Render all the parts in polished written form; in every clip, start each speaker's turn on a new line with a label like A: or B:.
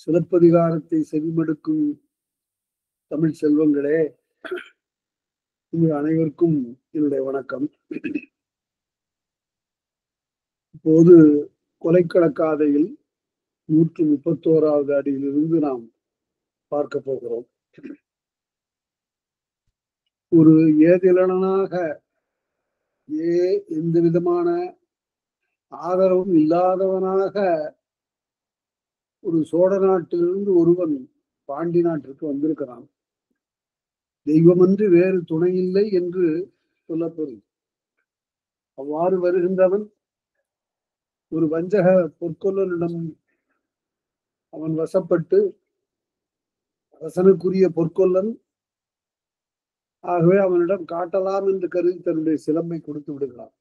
A: சிலப்பதிகாரத்தை செவிமடுக்கும் தமிழ் செல்வங்களே, உங்கள் அனைவருக்கும் என்னுடைய வணக்கம். இப்போது கொலைக்கடக்காதையில் 131வது அடியிலிருந்து நாம் பார்க்க போகிறோம். ஒரு ஏதிலனாக எந்த விதமான ஆதரவும் இல்லாதவனாக ஒரு சோழ நாட்டிலிருந்து ஒருவன் பாண்டி நாட்டிற்கு வந்திருக்கிறான். தெய்வமன்று வேறு துணை இல்லை என்று சொல்லப்படும். அவ்வாறு வருகின்றவன் ஒரு வஞ்சக பொற்கொல்லனிடம் அவன் வசப்பட்டு, அரசனுக்குரிய பொற்கொல்லன் ஆகவே அவனிடம் காட்டலாம் என்று கருதி தன்னுடைய சிலம்பை கொடுத்து விடுகிறான்.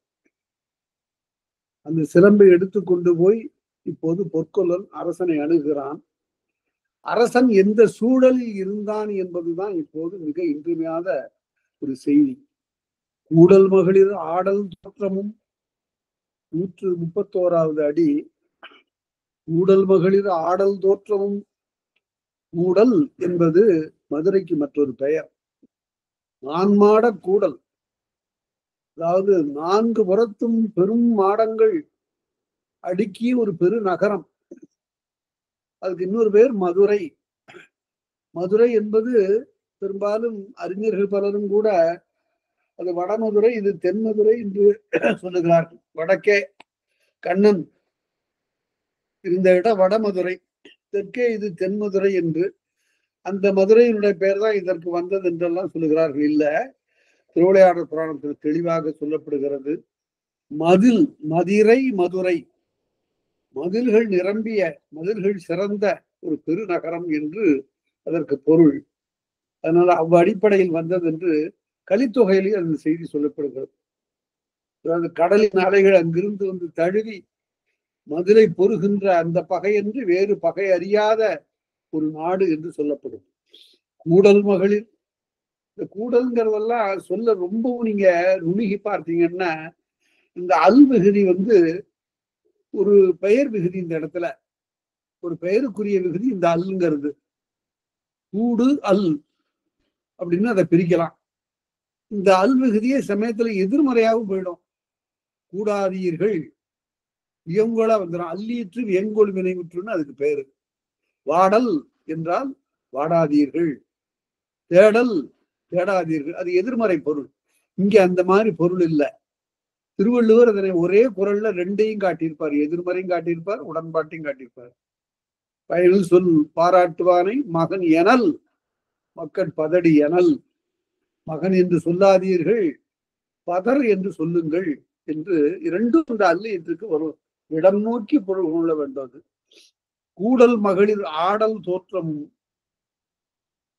A: அந்த சிலம்பை எடுத்து கொண்டு போய் இப்போது பொற்கொல்லன் அரசனை அணுகிறான். அரசன் எந்த சூழலில் இருந்தான் என்பதுதான் இப்போது மிக இன்றியமையாத ஒரு செய்தி. கூடல் மகளிர் ஆடல் தோற்றமும் 131வது அடி. கூடல் மகளிர் ஆடல் தோற்றமும். கூடல் என்பது மதுரைக்கு மற்றொரு பெயர். நான்மாட கூடல், அதாவது 4 புறத்தும் பெரும் மாடங்கள் அடுக்கி ஒரு பெரு நகரம். அதுக்கு இன்னொரு பேர் மதுரை. மதுரை என்பது பெரும்பாலும் அறிஞர்கள் பலரும் கூட அது வடமதுரை, இது தென்மதுரை என்று சொல்லுகிறார்கள். வடக்கே கண்ணன் இருந்த இடம் வடமதுரை, தெற்கே இது தென்மதுரை என்று. அந்த மதுரையினுடைய பெயர் தான் இதற்கு வந்தது என்றெல்லாம் சொல்லுகிறார்கள். இல்ல, திருவிளையாடல் புராணத்தில் தெளிவாக சொல்லப்படுகிறது. மதில், மதிரை, மதுரை, மதில்கள் நிரம்பிய, மதில்கள் சிறந்த ஒரு பெருநகரம் என்று அதற்கு பொருள். அதனால அவ்வடிப்படையில் வந்தது என்று கலித்தொகையிலே அந்த செய்தி சொல்லப்படுகிறது. அதாவது கடலின் அலைகள் அங்கிருந்து வந்து தழுவி மதுரை பொறுகின்ற அந்த பகை என்று வேறு பகை அறியாத ஒரு நாடு என்று சொல்லப்படும். கூடல் மகளிர், இந்த கூடல்ங்கிறதெல்லாம் சொல்ல ரொம்பவும் நீங்க நுணுகி பார்த்தீங்கன்னா, இந்த அல் விகுதி ஒரு பெயர் விகுதி. இந்த இடத்துல ஒரு பெயருக்குரிய விகுதி இந்த அல்லுங்கிறது. கூடு அல் அப்படின்னு அதை பிரிக்கலாம். இந்த அல் விகுதியை சமயத்துல எதிர்மறையாகவும் போயிடும். கூடாதீர்கள் வியங்கோலா வந்துடும். அல்லீற்று வியங்கோல் வினைவுற்றுன்னு அதுக்கு பேரு. வாடல் என்றால் வாடாதீர்கள், தேடல் தேடாதீர்கள், அது எதிர்மறை பொருள். இங்க அந்த மாதிரி பொருள் இல்லை. திருவள்ளுவர் அதனை ஒரே குரல்ல ரெண்டையும் காட்டியிருப்பார். எதிர்மறையும் காட்டியிருப்பார், உடன்பாட்டையும் காட்டியிருப்பார். பயனில் சொல் பாராட்டுவானை மகன் எனல், மக்கள் பதடி எனல். மகன் என்று சொல்லாதீர்கள், பதர் என்று சொல்லுங்கள் என்று இரண்டும் இந்த அல்லியத்துக்கு வரும். இடம் நோக்கி பொருள் கொள்ள வேண்டும். கூடல் மகளிர் ஆடல் தோற்றமும்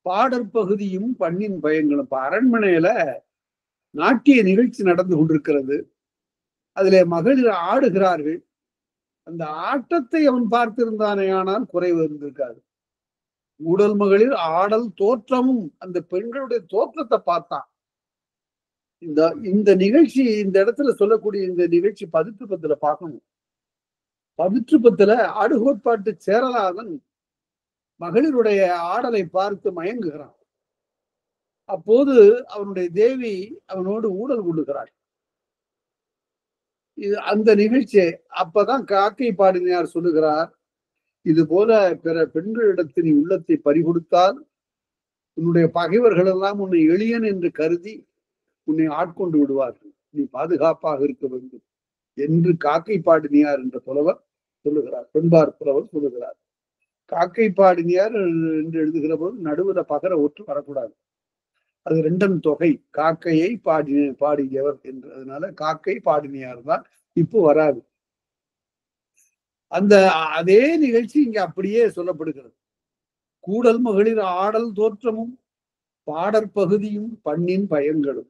A: பாடற்பகுதியும் பண்ணின் பயங்களும். இப்ப அரண்மனையில நாட்டிய நிகழ்ச்சி நடந்து கொண்டிருக்கிறது. அதிலே மகளிர் ஆடுகிறார்கள். அந்த ஆட்டத்தை அவன் பார்த்திருந்தானே ஆனால் குறைவு இருந்திருக்காது. கூடல் மகளிர் ஆடல் தோற்றமும், அந்த பெண்களுடைய தோற்றத்தை பார்த்தான். இந்த நிகழ்ச்சி, இந்த இடத்துல சொல்லக்கூடிய இந்த நிகழ்ச்சி பதிற்றுப்பத்துல பார்க்கணும். பதிற்றுப்பத்துல ஆடுகோட்பாட்டு சேரலாதன் மகளிருடைய ஆடலை பார்த்து மயங்குகிறான். அப்போது அவனுடைய தேவி அவனோடு ஊடல் கொள்ளுகிறாள். அந்த நிகழ்ச்சி அப்பதான் காக்கை பாடினியார் சொல்லுகிறார், இது போல பிற பெண்களிடத்தில் நீ உள்ளத்தை பறிகொடுத்தால் உன்னுடைய பகைவர்கள் எல்லாம் உன்னை எளியன் என்று கருதி உன்னை ஆட்கொண்டு விடுவார்கள். நீ பாதுகாப்பாக இருக்க வேண்டும் என்று காக்கை பாடினியார் என்ற புலவர் சொல்லுகிறார். பெண்பார் புலவர் சொல்லுகிறார். காக்கை பாடினியார் என்று எழுதுகிற போது நடுவுல பகர ஒற்று வரக்கூடாது. அது 2ம் தொகை. காக்கையை பாடியவர் என்று. அதனால காக்கை பாடினியார் தான் இப்போ வராது. அதே நிகழ்ச்சி இங்க அப்படியே சொல்லப்படுகிறது. கூடல் மகளிர் ஆடல் தோற்றமும் பாடற்பகுதியும் பண்ணின் பயன்களும்.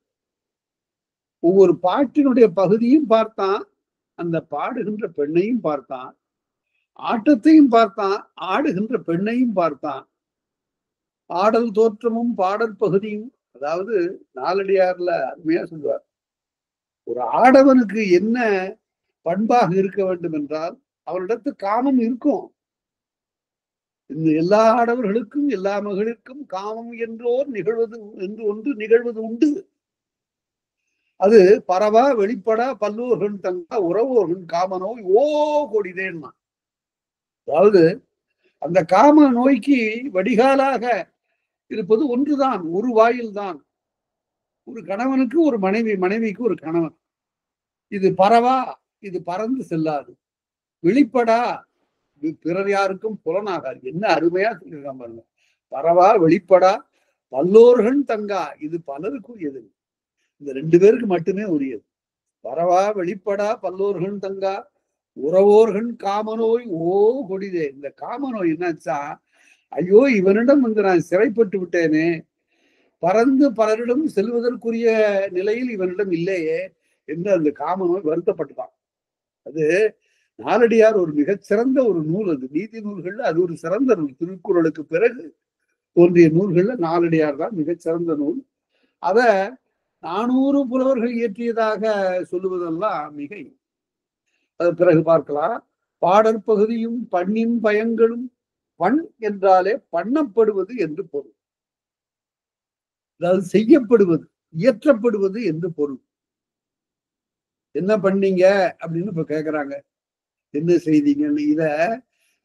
A: ஒவ்வொரு பாட்டினுடைய பகுதியும் பார்த்தான், அந்த பாடுகின்ற பெண்ணையும் பார்த்தான், ஆட்டத்தையும் பார்த்தான், ஆடுகின்ற பெண்ணையும் பார்த்தான். ஆடல் தோற்றமும் பாடற்பகுதியும், அதாவது நாலடியார்ல அருமையா சொல்லுவார், ஒரு ஆடவனுக்கு என்ன பண்பாக இருக்க வேண்டும் என்றால் அவனிடத்து காமம் இருக்கும். இந்த எல்லா ஆடவர்களுக்கும் எல்லா மகளிருக்கும் காமம் என்றோர் நிகழ்வது என்று ஒன்று நிகழ்வது உண்டு. அது பரவா வெளிப்படா பல்லூர்கள் தங்கா உறவோர்கள் காமநோய் ஓ கொடிதேன்னா. அதாவது அந்த காம நோய்க்கு வடிகாலாக இருப்பது ஒன்றுதான், ஒரு வாயில் தான். ஒரு கணவனுக்கு ஒரு மனைவி, மனைவிக்கு ஒரு கணவன். இது பரவா, இது பறந்து செல்லாது. வெளிப்படா, பிறர் யாருக்கும் புலனாகாது. என்ன அருமையா சொல்லியிருக்கான் பாருங்க. பரவா வெளிப்படா பல்லோர்கள் தங்கா, இது பலருக்குரியது. இந்த 2 பேருக்கு மட்டுமே உரியது. பரவா வெளிப்படா பல்லோர்கள் தங்கா உறவோர்கள் காமநோய் ஓ கொடிதே. இந்த காமநோய் என்னாச்சா, ஐயோ இவனிடம் வந்து நான் சிறைப்பட்டு விட்டேனே, பறந்து பலரிடம் செல்வதற்குரிய நிலையில் இவனிடம் இல்லையே என்று அந்த காமநோய் வருத்தப்பட்டுதான். அது நாலடியார் ஒரு மிகச்சிறந்த ஒரு நூல். அது நீதி நூல்கள்ல அது ஒரு சிறந்த நூல். திருக்குறளுக்கு பிறகு தோன்றிய நூல்கள்ல நாலடியார் தான் மிகச்சிறந்த நூல். அத 400 புலவர்கள் இயற்றியதாக சொல்லுவதெல்லாம் மிகை. அது பிறகு பார்க்கலாம். பாடற் பகுதியும் பண்ணின் பயன்களும், பண் என்றாலே பண்ணப்படுவது என்று பொருள். அதாவது செய்யப்படுவது, இயற்றப்படுவது என்று பொருள். என்ன பண்ணீங்க அப்படின்னு இப்ப கேக்குறாங்க. என்ன செய்தீங்கன்னு. இத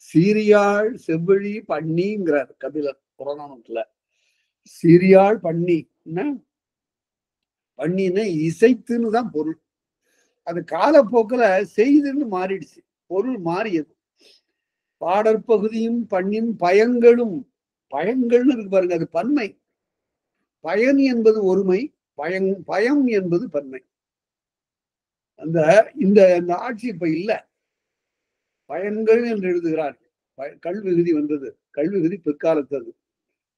A: சீரியாழ் செவ்வழி பண்ணிங்கிறார் கபிலர் புறநானூற்றுல. சீரியாழ் பண்ணி பண்ணின இசைத்துன்னு தான் பொருள். அது காலப்போக்கில் செய்துன்னு மாறிடுச்சு, பொருள் மாறியது. பாடற்பகுதியும் பண்ணின் பயன்களும், பயன்கள்னு இருக்கு பாருங்க, அது பன்மை. பயன் என்பது ஒருமை, பயம் என்பது பன்மை. அந்த இந்த ஆட்சி இப்ப இல்ல. பயன்கள் என்று எழுதுகிறார். கல்விகுதி வந்தது. கல்விகுதி பிற்காலத்தது.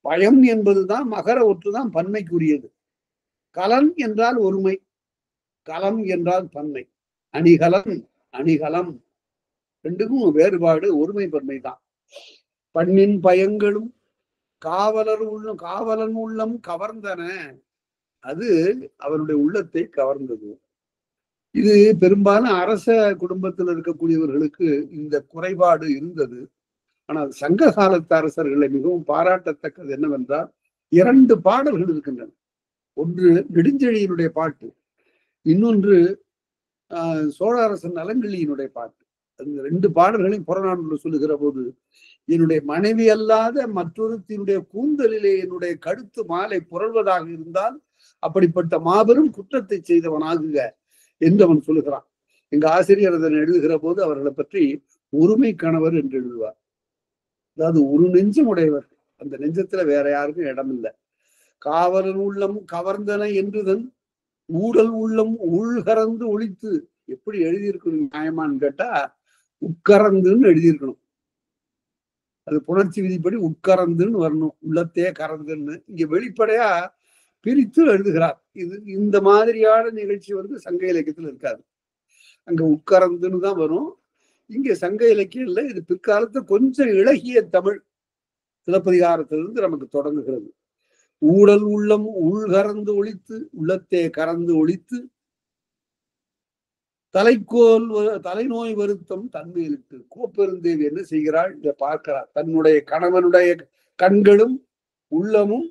A: பயம் என்பதுதான் மகர ஒற்றுதான் பன்மைக்குரியது. கலன் என்றால் ஒருமை, களம் என்றால் பன்மை. அணிகலன், அணிகலம் ரெண்டுக்கும் வேறுபாடு ஒருமை பன்மை தான். பண்ணின் பயன்களும் காவலன் உள்ளம் கவர்ந்தன. அது அவருடைய உள்ளத்தை கவர்ந்தது. இது பெரும்பாலும் அரச குடும்பத்தில் இருக்கக்கூடியவர்களுக்கு இந்த குறைபாடு இருந்தது. ஆனால் சங்க காலத்து அரசர்களை மிகவும் பாராட்டத்தக்கது என்னவென்றால் 2 பாடல்கள் இருக்கின்றன. ஒன்று நெடுஞ்செழியனுடைய பாட்டு, இன்னொன்று சோழ அரசன் நலங்கிள்ளியினுடைய பாட்டு. அந்த 2 பாடல்களையும் புறநானூறு சொல்லுகிற போது, என்னுடைய மனைவி அல்லாத மற்றொருத்தினுடைய கூந்தலிலே என்னுடைய கழுத்து மாலை புரள்வதாக இருந்தால் அப்படிப்பட்ட மாபெரும் குற்றத்தை செய்தவனாகுக என்று அவன் சொல்லுகிறான். எங்க ஆசிரியர் அதனை எழுதுகிற போது அவர்களை பற்றி ஒருமை கணவர் என்று எழுதுவார். அதாவது ஒரு நெஞ்சம் உடையவர், அந்த நெஞ்சத்துல வேற யாருக்கும் இடம் இல்லை. காவலன் உள்ளம் கவர்ந்தன என்றுதன் ஊடல் உள்ளம் உள்கறந்து ஒழித்து. எப்படி எழுதியிருக்கணும் நியாயமான்னு கேட்டா, உட்கறந்துன்னு எழுதியிருக்கணும். அது புணர்ச்சி விதிப்படி உட்கறந்துன்னு வரணும், உள்ளத்தையே கறந்துன்னு. இங்க வெளிப்படையா பிரித்து எழுதுகிறார். இது இந்த மாதிரியான நிகழ்ச்சி வந்து சங்க இலக்கியத்துல இருக்காது. அங்க உட்கறந்துன்னு தான் வரும். இங்க சங்க இலக்கியம் இல்லை. இது பிற்காலத்துல கொஞ்சம் இளகிய தமிழ் சிலப்பதிகாரத்திலிருந்து நமக்கு தொடங்குகிறது. ஊடல் உள்ளம் உள்கறந்து ஒழித்து, உள்ளத்தே கறந்து ஒழித்து, தலைநோய் வருத்தம் தன்மையிலிட்டு. கோப்பெருந்தேவி என்ன செய்கிறாள் இதை பார்க்கிறார். தன்னுடைய கணவனுடைய கண்களும் உள்ளமும்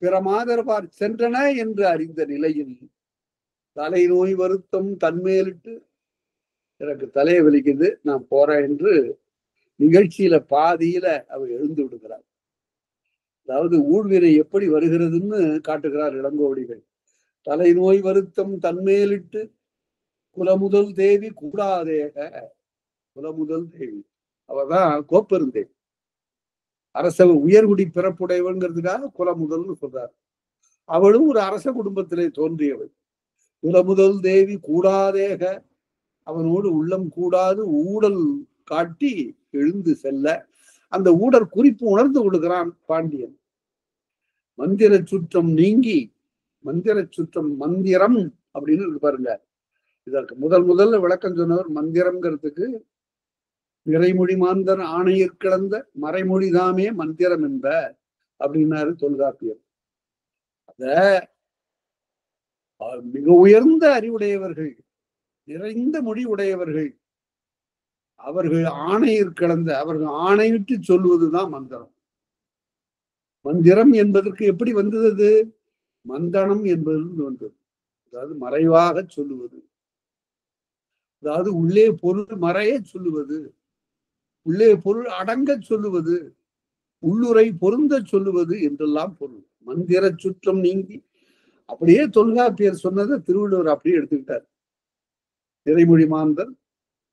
A: பிற மாதர்பார் சென்றன என்று அறிந்த நிலையில் தலைநோய் வருத்தம் தன்மையிலிட்டு, எனக்கு தலையை வலிக்குது நான் போறேன் என்று நிகழ்ச்சியில பாதியில அவர் எழுந்து விடுகிறார். அதாவது ஊழ்வினை எப்படி வருகிறதுன்னு காட்டுகிறார் இளங்கோவடிகள். தலைநோய் வருத்தம் தன்மேலிட்டு குலமுதல் தேவி கூடாதேக. குலமுதல் தேவி அவதான் கோப்பெருந்தேவி. அரச உயர்குடி பிறப்புடையவங்கிறதுக்காக குலமுதல்னு சொல்றார். அவளும் ஒரு அரச குடும்பத்திலே தோன்றியவள். குலமுதல் தேவி கூடாதேக, அவனோடு உள்ளம் கூடாது ஊடல் காட்டி எழுந்து செல்ல. அந்த ஊடல் குறிப்பு உணர்ந்து கொள்கிறான் பாண்டியன். மந்திர சுற்றம் நீங்கி, மந்திர சுற்றம் மந்திரம் அப்படின்னு பாருங்க. இதற்கு முதல்ல விளக்கம் சொன்னவர் மந்திரம்ங்கிறதுக்கு நிறைமொழி மாந்தர் ஆணையர் கிடந்த மறைமொழிதாமே மந்திரம் என்ப அப்படின்னாரு தொல்காப்பியர். அத மிக உயர்ந்த அறிவுடையவர்கள், நிறைந்த மொழி உடையவர்கள் அவர்கள் ஆணையில் கிடந்த அவர்கள் ஆணையிட்டு சொல்லுவதுதான் மந்திரம். மந்திரம் என்பதற்கு எப்படி வந்தது? மந்தனம் என்பது வந்தது. அதாவது மறைவாக சொல்லுவது, அதாவது உள்ளே பொருள் மறைய சொல்லுவது, உள்ளே பொருள் அடங்க சொல்லுவது, உள்ளுரை பொருந்த சொல்லுவது என்றெல்லாம் பொருள். மந்திர சுற்றம் நீங்கி, அப்படியே தொல்காப்பியர் சொன்னதை திருவள்ளுவர் அப்படியே எடுத்துக்கிட்டார். நிறைமொழி மாந்தர்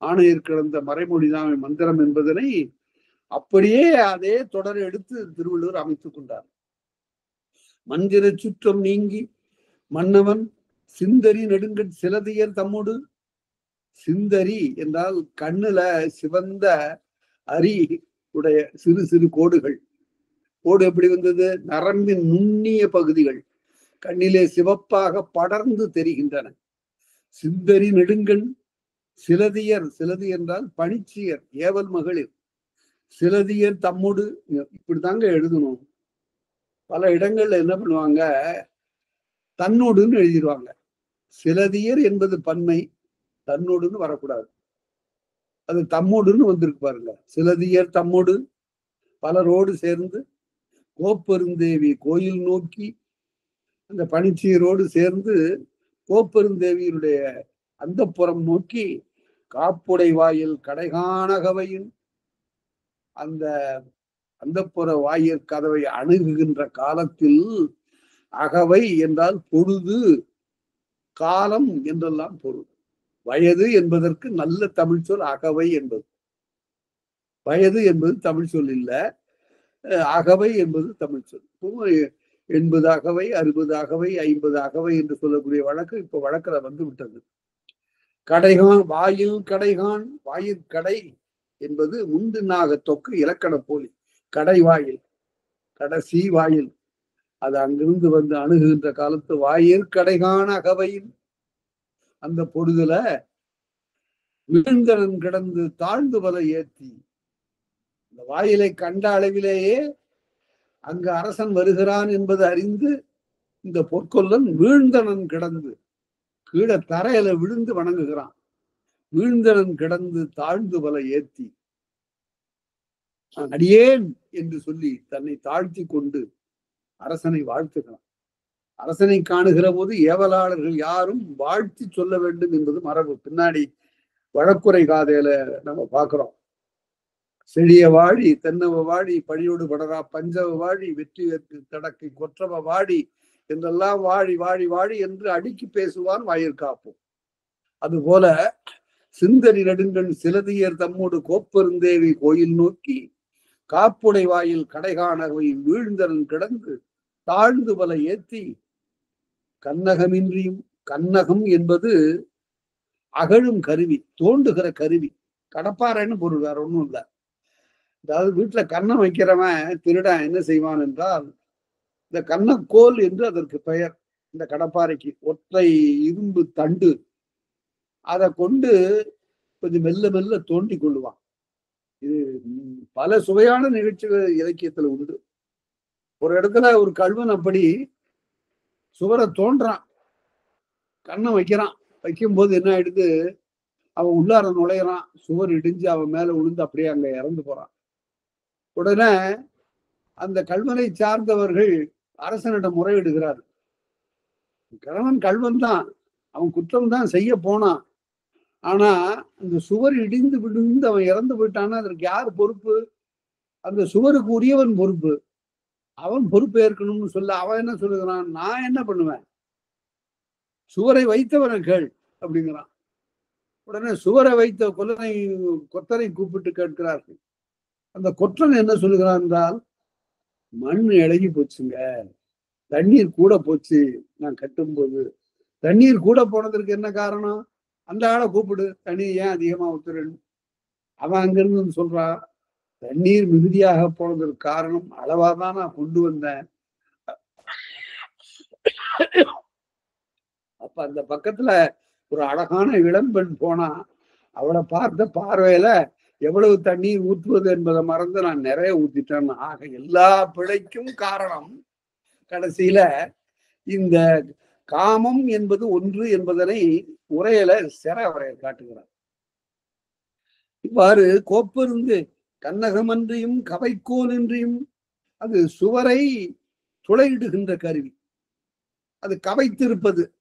A: ஆணையர் கிடந்த மறைமொழிதான் மந்திரம் என்பதனை அப்படியே அதே தொடரை எடுத்து திருவள்ளுவர் அமைத்துக் கொண்டார். மந்திர சுற்றம் நீங்கி மன்னவன் சிந்தரி நெடுங்கட் சிலதியர் தம்மோடு. சிந்தரி என்றால் கண்ணுல சிவந்த அரி உடைய சிறு சிறு கோடுகள். கோடு எப்படி வந்தது? நரம்பின் நுண்ணிய பகுதிகள் கண்ணிலே சிவப்பாக படர்ந்து தெரிகின்றன. சிந்தரி நெடுங்கண் சிலதியர், சிலதி என்றால் பணிச்சியர், ஏவல் மகளிர். சிலதியர் தம்மோடு, இப்படித்தாங்க எழுதணும். பல இடங்கள்ல என்ன பண்ணுவாங்க, தன்னோடுன்னு எழுதிடுவாங்க. சிலதியர் என்பது பன்மை, தன்னோடுன்னு வரக்கூடாது. அது தம்மோடுன்னு வந்திருக்கு பாருங்க. சிலதியர் தம்மோடு பலரோடு சேர்ந்து கோப்பெருந்தேவி கோயில் நோக்கி, அந்த பணிச்சியரோடு சேர்ந்து கோப்பெருந்தேவியினுடைய அந்த புறம் நோக்கி காப்புடை வாயில் கடைகாணகவையின், அந்த அந்தப்புற வாயிற் கதவை அணுகுகின்ற காலத்தில், அகவை என்றால் பொழுது, காலம் என்றெல்லாம் பொருள். வயது என்பதற்கு நல்ல தமிழ் சொல் அகவை என்பது. வயது என்பது தமிழ் சொல் இல்ல, அகவை என்பது தமிழ் சொல். 80 அகவை, 60 அகவை, 50 அகவை என்று சொல்லக்கூடிய வழக்கு இப்ப வழக்குல வந்து விட்டது. கடைகான் வாயில் கடைகான், வாயிற்கடை என்பது முந்தினாக தொக்கு இலக்கண போலி. கடை வாயில், கடைசி வாயில், அது அங்கிருந்து வந்து அணுகுகின்ற காலத்து வாயிற்கடைகான் அகவையில், அந்த பொழுதுல வீழ்ந்தனன் கிடந்து தாழ்ந்து பல ஏத்தி, இந்த வாயிலை கண்ட அளவிலேயே அங்கு அரசன் வருகிறான் என்பது அறிந்து இந்த பொற்கொல்லன் வீழ்ந்தனன் கிடந்து, கீழே தரையில விழுந்து வணங்குகிறான். வீழ்ந்தனன் கிடந்து தாழ்ந்து பல ஏத்தி, அடியேன் என்று சொல்லி தன்னை தாழ்த்தி கொண்டு அரசனை வாழ்த்துகிறான். அரசனை காணுகிற போது ஏவலாளர்கள் யாரும் வாழ்த்தி சொல்ல வேண்டும் என்பது மரபு. பின்னாடி வழக்குரை காதையில நம்ம பார்க்கிறோம். செழிய வாழி தென்னவ வாழி பழியோடு படரா பஞ்சவ வாழி வெற்றி வெற்றி தடக்கை கொற்றவ வாழி என்றெல்லாம் வாழி வாழி வாழி என்று அடுக்கி பேசுவான் வாயிற்காப்போம். அதுபோல சிந்தரி நெடுங்கண் சிலதியர் தம்மோடு கோப்பெருந்தேவி கோயில் நோக்கி காப்புடை வாயில் கடைகாணவை வீழ்ந்தனன் கிடந்து தாழ்ந்து பல ஏத்தி, கண்ணகமின்றியும், கண்ணகம் என்பது அகழும் கருவி, தோண்டுகிற கருவி. கடப்பாறைன்னு பொருள், வேற ஒண்ணும் இல்லை. அதாவது வீட்டுல கண்ணம் வைக்கிறவன் திருடன் என்ன செய்வான் என்றால், இந்த கண்ணக்கோல் என்று அதற்கு பெயர். இந்த கடப்பாறைக்கு ஒற்றை இரும்பு தண்டு, அதை கொண்டு கொஞ்சம் மெல்ல மெல்ல தோண்டி கொள்ளுவான். இது பல சுவையான நிகழ்ச்சிகள் இலக்கியத்துல உண்டு. ஒரு இடத்துல ஒரு கல்வன் அப்படி சுவரை தோன்றான், கண்ணம் வைக்கிறான். வைக்கும் போது என்ன ஆயிடுது, அவன் உள்ளார நுழையிறான், சுவர் இடிஞ்சு அவன் மேல விழுந்து அப்படியே அங்க இறந்து போறான். உடனே அந்த கல்வனை சார்ந்தவர்கள் அரசனிடம் முறையிடுகிறார். கிழவன் கல்வன் தான், அவன் குற்றம் தான் செய்ய போனான். ஆனா அந்த சுவர் இடிந்து விழுந்து அவன் இறந்து போயிட்டான்னா அதற்கு யார் பொறுப்பு? அந்த சுவருக்கு உரியவன் பொறுப்பு. அவன் பொறுப்பு ஏற்கணும்னு சொல்ல அவன் என்ன சொல்லுகிறான், நான் என்ன பண்ணுவேன், சுவரை வைத்தவனை கேள் அப்படிங்கிறான். உடனே சுவரை வைத்த கொத்தனை கூப்பிட்டு கேட்கிறார்கள். அந்த கொற்றன் என்ன சொல்லுகிறான் என்றால், மண் இழகி போச்சுங்க, தண்ணீர் கூட போச்சு. நான் கட்டும்போது தண்ணீர் கூட போனதற்கு என்ன காரணம், அந்த ஆளை கூப்பிடு, தண்ணீர் ஏன் அதிகமா ஊத்துறேன்னு. அவன் அங்கிருந்து சொல்றான், தண்ணீர் மிகுதியாக போனதற்கு காரணம் அளவாதான் நான் கொண்டு வந்தேன். அப்ப அந்த பக்கத்துல ஒரு அழகான இளம்பெண் போனா, அவளை பார்த்த பார்வையில எவ்வளவு தண்ணீர் ஊற்றுவது என்பதை மறந்து நான் நிறைய ஊத்திட்டேன். ஆக எல்லா பிழைக்கும் காரணம் கடைசியில இந்த காமம் என்பது ஒன்று என்பதனை உரையில சிற உரையை காட்டுகிறார். இவ்வாறு கோப்பருந்து கண்ணகமன்றியும் கவைக்கோல் இன்றியும் அது சுவரை துளையிடுகின்ற கருவி. அது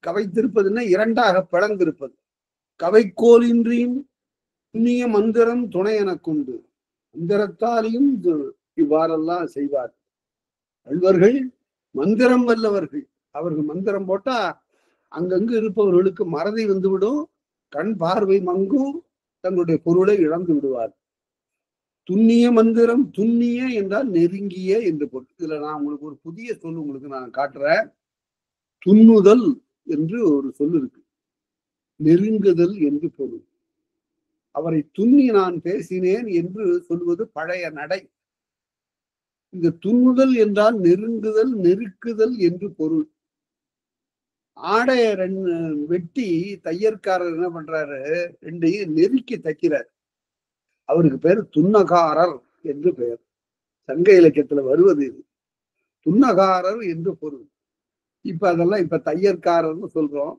A: கவைத்திருப்பதுன்னா இரண்டாக பிளந்திருப்பது. கவைக்கோலின்றியும் புண்ணிய மந்திரம் துணை எனக் கொண்டு மந்திரத்தாலையும் இவ்வாறெல்லாம் செய்வார். வல்வர்கள் மந்திரம் வல்லவர்கள். அவர்கள் மந்திரம் போட்டா அங்கங்கு இருப்பவர்களுக்கு மறதி வந்துவிடும், கண் பார்வை மங்கும், தங்களுடைய பொருளை இழந்து விடுவார். துண்ணிய மந்திரம், துண்ணிய என்றால் நெருங்கிய என்று பொருள். இதுல நான் உங்களுக்கு ஒரு புதிய சொல் உங்களுக்கு நான் காட்டுறேன். துண்ணுதல் என்று ஒரு சொல் இருக்கு, நெருங்குதல் என்று பொருள். அவரை துண்ணி நான் பேசினேன் என்று சொல்வது பழைய நடை. இந்த துண்ணுதல் என்றால் நெருங்குதல், நெருக்குதல் என்று பொருள். ஆடைய வெட்டி தையற்காரர் என்ன பண்றாரு, ரெண்டையும் நெருக்கி தைக்கிறார். அவருக்கு பேர் துன்னகாரர் என்று பெயர். சங்க இலக்கியத்துல வருவது இது, துன்னகாரர் என்று பொருள். அதெல்லாம் இப்ப தையற்காரர்னு சொல்றோம்,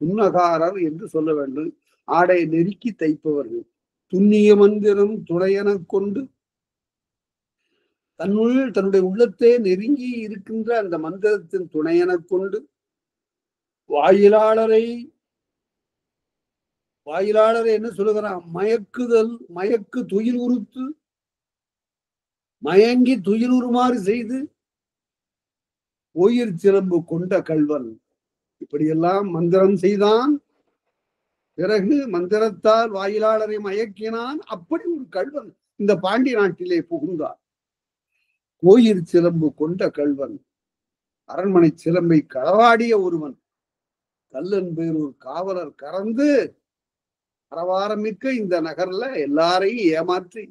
A: துன்னகாரர் என்று சொல்ல வேண்டும். ஆடையை நெருக்கி தைப்பவர்கள். துண்ணிய மந்திரம் துணையென கொண்டு தன்னுடைய உள்ளத்தே நெருங்கி இருக்கின்ற அந்த மந்திரத்தின் துணையென கொண்டு வாயிலாளரை என்ன சொல்லுகிறான், மயக்குதல், மயக்கு துயில் உறுத்து மயங்கி துயில் உருமாறு செய்து உயிர் சிலம்பு கொண்ட கல்வன். இப்படியெல்லாம் மந்திரம் செய்தான். பிறகு மந்திரத்தால் வாயிலாளரை மயக்கினான். அப்படி ஒரு கல்வன் இந்த பாண்டி நாட்டிலே புகுந்தார். கோயிற் சிலம்பு கொண்ட கல்வன், அரண்மனை சிலம்பை களவாடிய ஒருவன். கல்லன் பேரூர் காவலர் கறந்து அரவாரமிக்க இந்த நகர்ல எல்லாரையும் ஏமாற்றி,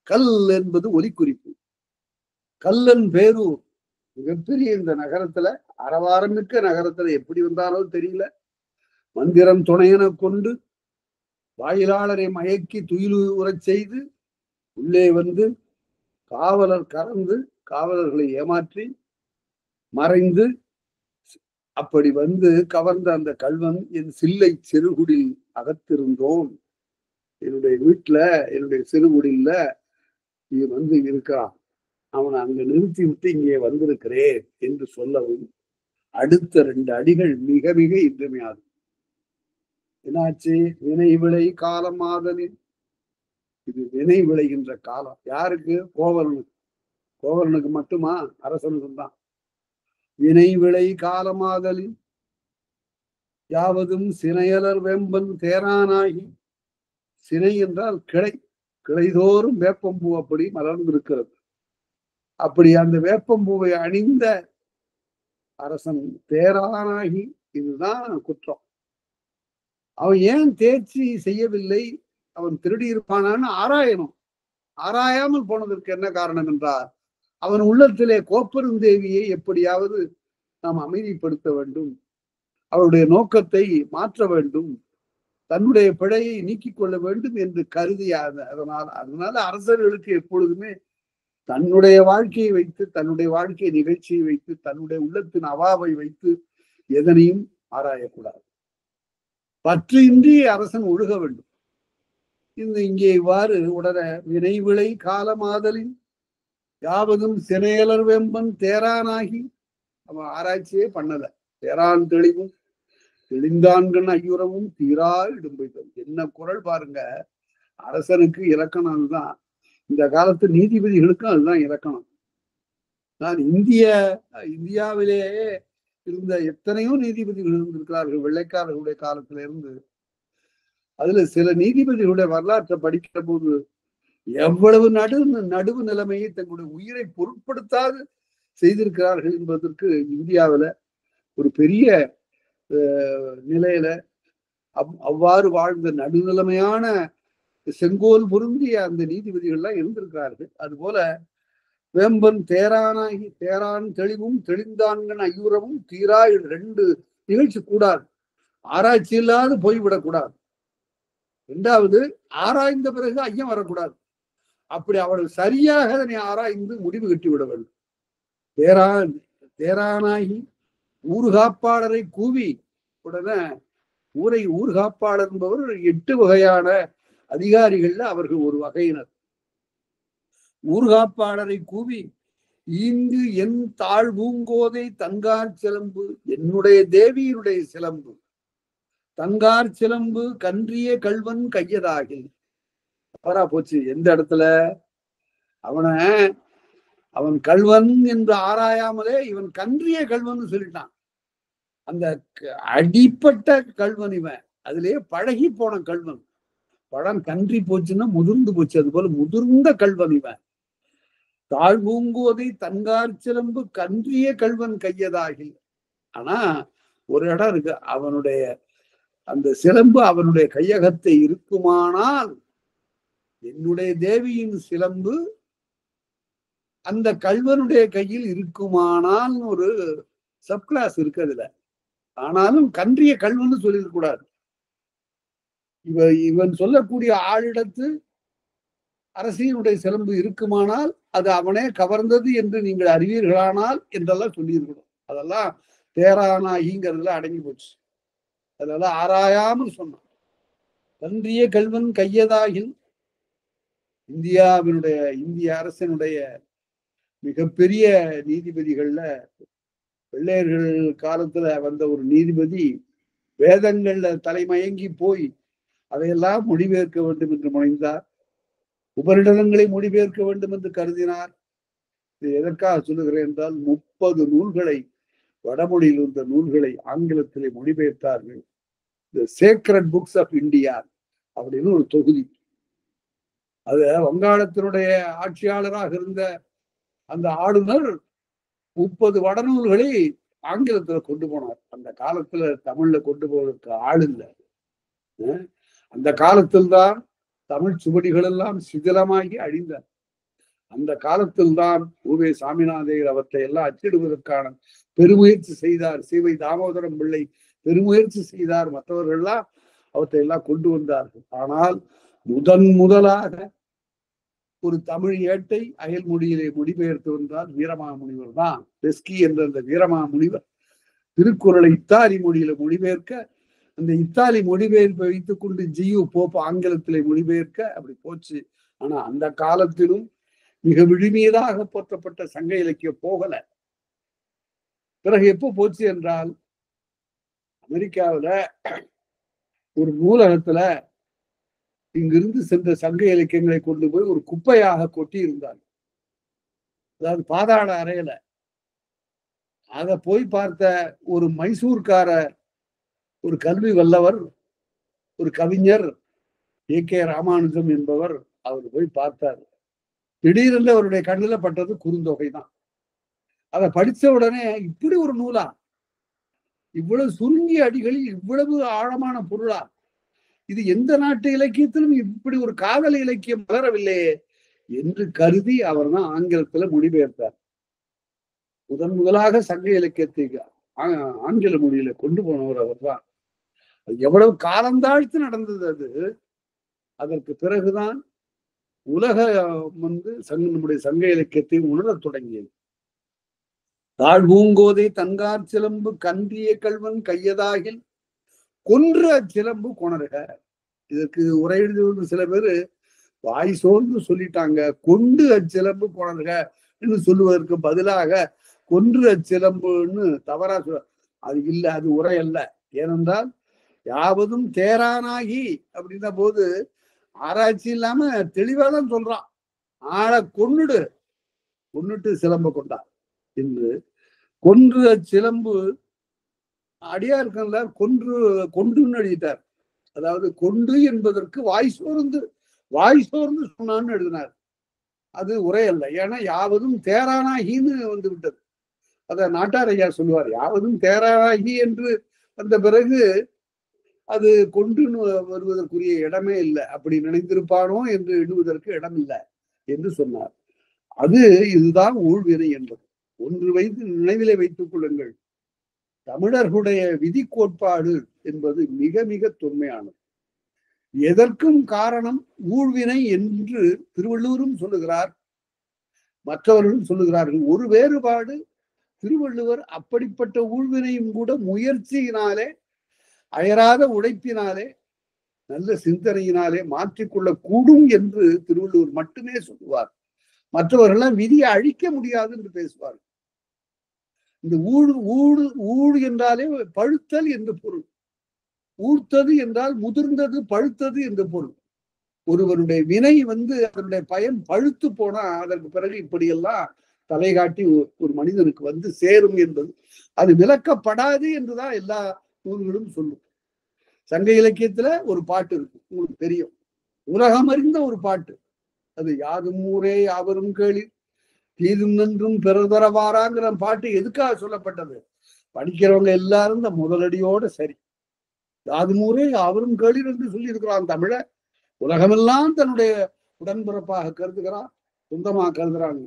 A: கல் என்பது ஒலிக்குறிப்பு. கல்லன் பேரூர் மிகப்பெரிய இந்த நகரத்துல, அரவாரமிக்க நகரத்துல எப்படி வந்தாரோ தெரியல, மந்திரம் துணையென கொண்டு வாயிலாளரை மயக்கி துயில் உறச் செய்து உள்ளே வந்து காவலர் கறந்து காவலர்களை ஏமாற்றி மறைந்து, அப்படி வந்து கவர்ந்த அந்த கல்வன் என் சில்லை சிறுகுடில் அகத்திருந்தோம். என்னுடைய வீட்டுல, என்னுடைய சிறுகுடியில இது வந்து இருக்கான், அவனை அங்க நிறுத்தி விட்டு இங்கே வந்திருக்கிறேன் என்று சொல்லவும் அடுத்த 2 அடிகள் மிக மிக இன்றியமையாது. என்னாச்சு? வினை விளை காலம் ஆதலின். இது வினை விளைகின்ற காலம். யாருக்கு? கோவலனுக்கு. கோவலனுக்கு மட்டுமா? அரசனுக்கும் தான். வினை விளை காலமாதலின் யாவதும் சினையலர் வெம்பன் தேரானாகி. சினை என்றால் கிளை, கிளைதோறும் வேப்பம்பூ அப்படி மலர்ந்திருக்கிறது. அப்படி அந்த வேப்பம்பூவை அணிந்த அரசன் தேரானாகி. இதுதான் குற்றம். அவன் ஏன் தேர்ச்சி செய்யவில்லை, அவன் திருடி இருப்பானான்னு ஆராயணும். ஆராயாமல் போனதற்கு என்ன காரணம் என்றால், அவன் உள்ளத்திலே கோப்பெருந்தேவியை எப்படியாவது நாம் அமைதிப்படுத்த வேண்டும், அவருடைய நோக்கத்தை மாற்ற வேண்டும், தன்னுடைய பிழையை நீக்கிக் கொள்ள வேண்டும் என்று கருதியாத. அதனால அரசர்களுக்கு எப்பொழுதுமே தன்னுடைய வாழ்க்கையை வைத்து, தன்னுடைய வாழ்க்கை நிகழ்ச்சியை வைத்து, தன்னுடைய உள்ளத்தின் அவாவை வைத்து எதனையும் ஆராயக்கூடாது. பற்றின்றி அரசன் ஒழுக வேண்டும். இங்கே இவ்வாறு உடனே வினை விளை காலமாதலின் யாவதும் சினையலர் வெம்பன் தேரானாகி. அவன் ஆராய்ச்சியே பண்ணல. தேரான் தெளிவும் தெளிந்தான்கண் ஐயுறவும் தீரா இடும்பைத்தல். என்ன குரல் பாருங்க! அரசனுக்கு இலக்கணம் அதுதான். இந்த காலத்து நீதிபதிகளுக்கும் அதுதான் இலக்கணம். நான் இந்தியாவிலேயே இருந்த எத்தனையோ நீதிபதிகள் இருந்திருக்கிறார்கள் வெள்ளைக்காரர்களுடைய காலத்துல இருந்து. அதுல சில நீதிபதிகளுடைய வரலாற்றை படிக்கிற போது எவ்வளவு நடுவு நிலைமையை தங்களுடைய உயிரை பொருட்படுத்தாது செய்திருக்கிறார்கள் என்பதற்கு இந்தியாவில ஒரு பெரிய நிலையில அவ்வாறு வாழ்ந்த நடுநிலைமையான செங்கோல் பொருந்திய அந்த நீதிபதிகள்லாம் இருந்திருக்கிறார்கள். அதுபோல வேம்பன் தேரானாகி தேரான் தெளிவும் தெளிந்தான்கண் ஐயுறவும் தீரா 2 நிகழ்ச்சி கூடாது. ஆராய்ச்சி இல்லாது போய்விடக்கூடாது. 2வது, ஆராய்ந்த பிறகு ஐயம் வரக்கூடாது. அப்படி அவர்கள் சரியாக அதனை ஆராய்ந்து முடிவு கட்டி விட வேண்டும். தேரானாகி ஊர்காப்பாளரை கூவி. உடனே ஊர்காப்பாளர் என்பவர் 8 வகையான அதிகாரிகள்ல அவர்கள் ஒரு வகையினர். ஊர்காப்பாளரை கூவி இங்கு என் தாழ் பூங்கோதை தங்கார் சிலம்பு, என்னுடைய தேவியினுடைய சிலம்பு, தங்கார் சிலம்பு கன்றிய கல்வன் கையதாகில். அவரா போச்சு. எந்த இடத்துல அவன் கல்வன் என்று ஆராயாமலே இவன் கன்றிய கல்வன் சொல்லிட்டான். அந்த அடிப்பட்ட கல்வன் இவன், அதிலேயே பழகி போன கல்வன். பழம் கன்றி போச்சுன்னா முதிர்ந்து போச்சு, அது போல முதிர்ந்த கல்வன் இவன். தாழ்பூங்கோதை தன்கார் சிலம்பு கன்றிய கல்வன் கையதாகில். ஆனா ஒரு இடம் இருக்கு, அவனுடைய அந்த சிலம்பு அவனுடைய கையகத்தை இருக்குமானால், என்னுடைய தேவியின் சிலம்பு அந்த கல்வனுடைய கையில் இருக்குமானால் ஒரு சப்கிளாஸ் இருக்கு அதுல. ஆனாலும் கன்றிய கல்வன்னு சொல்லிடக் கூடாது. இவன் சொல்லக்கூடிய ஆளிடத்து அரசியனுடைய சிலம்பு இருக்குமானால் அது அவனே கவர்ந்தது என்று நீங்கள் அறிவீர்களானால் என்றெல்லாம் சொல்லியிருக்கணும். அதெல்லாம் தேரானாகிங்கிறதுல அடங்கி போச்சு. அதெல்லாம் ஆராயாமல் சொன்னான். கன்றிய கல்வன் கையதாகில். இந்திய அரசனுடைய மிகப்பெரிய நீதிபதிகள்ல வெள்ளையர்கள் காலத்துல வந்த ஒரு நீதிபதி வேதங்கள்ல தலைமயங்கி போய் அதையெல்லாம் மொழிபெயர்க்க வேண்டும் என்று முனைந்தார். உபரிடங்களை மொழிபெயர்க்க வேண்டும் என்று கருதினார். இது எதற்காக சொல்லுகிறேன் என்றால், 30 நூல்களை, வடமொழியில் இருந்த நூல்களை ஆங்கிலத்திலே மொழிபெயர்த்தார்கள். தி சேக்ரட் புக்ஸ் ஆஃப் இந்தியா அப்படின்னு ஒரு தொகுதி. அது வங்காளத்தினுடைய ஆட்சியாளராக இருந்த அந்த ஆளுநர் 30 வடநூல்களை ஆங்கிலத்துல கொண்டு போனார். அந்த காலத்துல தமிழ்ல கொண்டு போவதற்கு ஆள் இல்லை. அந்த காலத்தில் தான் தமிழ் சுவடிகள் எல்லாம் சிதிலமாகி அழிந்தார். அந்த காலத்தில் தான் உவே சாமிநாதையர் அவற்றை எல்லாம் அச்சிடுவதற்கான பெருமுயற்சி செய்தார். சிவை தாமோதரம் பிள்ளை பெருமுயற்சி செய்தார். மற்றவர்கள்லாம் அவற்றை எல்லாம் கொண்டு வந்தார்கள். ஆனால் முதலாக ஒரு தமிழ் ஏட்டை அயல் மொழியிலே மொழிபெயர்த்து வந்தால் வீரமாமுனிவர் தான். பெஸ்கி என்ற அந்த வீரமாமுனிவர் திருக்குறளை இத்தாலி மொழியில மொழிபெயர்க்க, அந்த இத்தாலி மொழிபெயர்ப்பை வைத்துக் கொண்டு ஜியு போப் ஆங்கிலத்திலே மொழிபெயர்க்க அப்படி போச்சு. ஆனா அந்த காலத்திலும் மிக விழுமியதாக போற்றப்பட்ட சங்க இலக்கியம் போகல. பிறகு எப்போ போச்சு என்றால், அமெரிக்காவில ஒரு நூலகத்துல இங்கிருந்து சென்ற சங்க இலக்கியங்களை கொண்டு போய் ஒரு குப்பையாக கொட்டி இருந்தார். அதாவது பாதாள அறையில. அத போய் பார்த்த ஒரு மைசூர்கார ஒரு கல்வி வல்லவர், ஒரு கவிஞர் ஏ.கே. ராமானுஜம் என்பவர், அவர் போய் பார்த்தார். திடீரென்று அவருடைய கண்ணில பட்டது குறுந்தொகை தான். அதை படிச்ச உடனே இப்படி ஒரு நூலா, இவ்வளவு சுருங்கிய அடிகளில் இவ்வளவு ஆழமான பொருளா, இது எந்த நாட்டு இலக்கியத்திலும் இப்படி ஒரு காதல் இலக்கியம் வளரவில்லையே என்று கருதி அவர் தான் ஆங்கிலத்துல மொழிபெயர்த்தார். முதலாக சங்க இலக்கியத்தை ஆங்கில மொழியில கொண்டு போனவர் அவர் தான். எவ்வளவு காலந்தாழ்த்து நடந்தது அது. அதற்கு பிறகுதான் உலக நம்முடைய சங்க இலக்கியத்தை உணரத் தொடங்கியது. தாழ்வூங்கோதை தன்கார் சிலம்பு கன்றிய கல்வன் கையதாகில் கொன்று அச்சிலம்பு கொணருக. இதற்கு உரை எழுதி சில பேரு வாய் சோர்ந்து சொல்லிட்டாங்க. கொண்டு அச்சிலம்பு கொணருக என்று சொல்லுவதற்கு பதிலாக கொன்று அச்சிலம்புன்னு தவறா சொல்ல. அது இல்ல, அது உரை அல்ல. ஏனென்றால் யாவதும் தேரானாகி அப்படின்ற போது ஆராய்ச்சி இல்லாம தெளிவாதான் சொல்றான். ஆளை கொன்னுட்டு சிலம்ப கொண்டார் என்று. கொன்று அச்சிலம்பு அடியார்கள கொண்டுன்னு எழுதிட்டார். அதாவது கொண்டு என்பதற்கு வாய் சோர்ந்து சொன்னான்னு எழுதினார். அது உரை அல்ல. ஏன்னா யாவதும் தேரானாகின்னு வந்து விட்டது. அத நாட்டார் ஐயா சொல்லுவார், யாவதும் தேரானாகி என்று வந்த பிறகு அது கொண்டுன்னு வருவதற்குரிய இடமே இல்லை. அப்படி நினைத்திருப்பானோ என்று எழுதுவதற்கு இடம் இல்லை என்று சொன்னார். இதுதான் ஊழ்வினை என்பது. ஒன்று வைத்து நினைவிலே வைத்துக் கொள்ளுங்கள். தமிழர்களுடைய விதி கோட்பாடு என்பது மிக மிக தொன்மையானது. எதற்கும் காரணம் ஊழ்வினை என்று திருவள்ளுவரும் சொல்லுகிறார், மற்றவர்களும் சொல்லுகிறார்கள். ஒரு வேறுபாடு, திருவள்ளுவர் அப்படிப்பட்ட ஊழ்வினையும் கூட முயற்சியினாலே, அயராத உழைப்பினாலே நல்ல சிந்தனையினாலே மாற்றிக்கொள்ள கூடும் என்று திருவள்ளுவர் மட்டுமே சொல்லுவார். மற்றவர்கள்லாம் விதியை அழிக்க முடியாது என்று பேசுவார். இந்த ஊழ் என்றாலே பழுத்தல் என்று பொருள். ஊர்த்தது என்றால் முதிர்ந்தது, பழுத்தது என்று பொருள். ஒருவருடைய வினை அதனுடைய பயன் பழுத்து போனா அதற்கு பிறகு இப்படியெல்லாம் தலை காட்டி ஒரு மனிதனுக்கு சேரும் என்பது அது விளக்கப்படாது என்றுதான் எல்லா நூல்களும் சொல்லும். சங்க இலக்கியத்துல ஒரு பாட்டு இருக்கு, உங்களுக்கு தெரியும், உலகம் அறிந்த ஒரு பாட்டு. அது யாதும் ஊரே யாவரும் கேளி தீதும் நன்றும் பெருதரவாராங்கிற பாட்டு எதுக்காக சொல்லப்பட்டது? படிக்கிறவங்க எல்லாரும் இந்த முதலடியோட சரி, யாதும் ஊரே யாவரும் கேளி என்று சொல்லி இருக்கிறான் தமிழ. உலகமெல்லாம் தன்னுடைய உடன்பிறப்பாக கருதுகிறான், சொந்தமா கருதுறாங்க.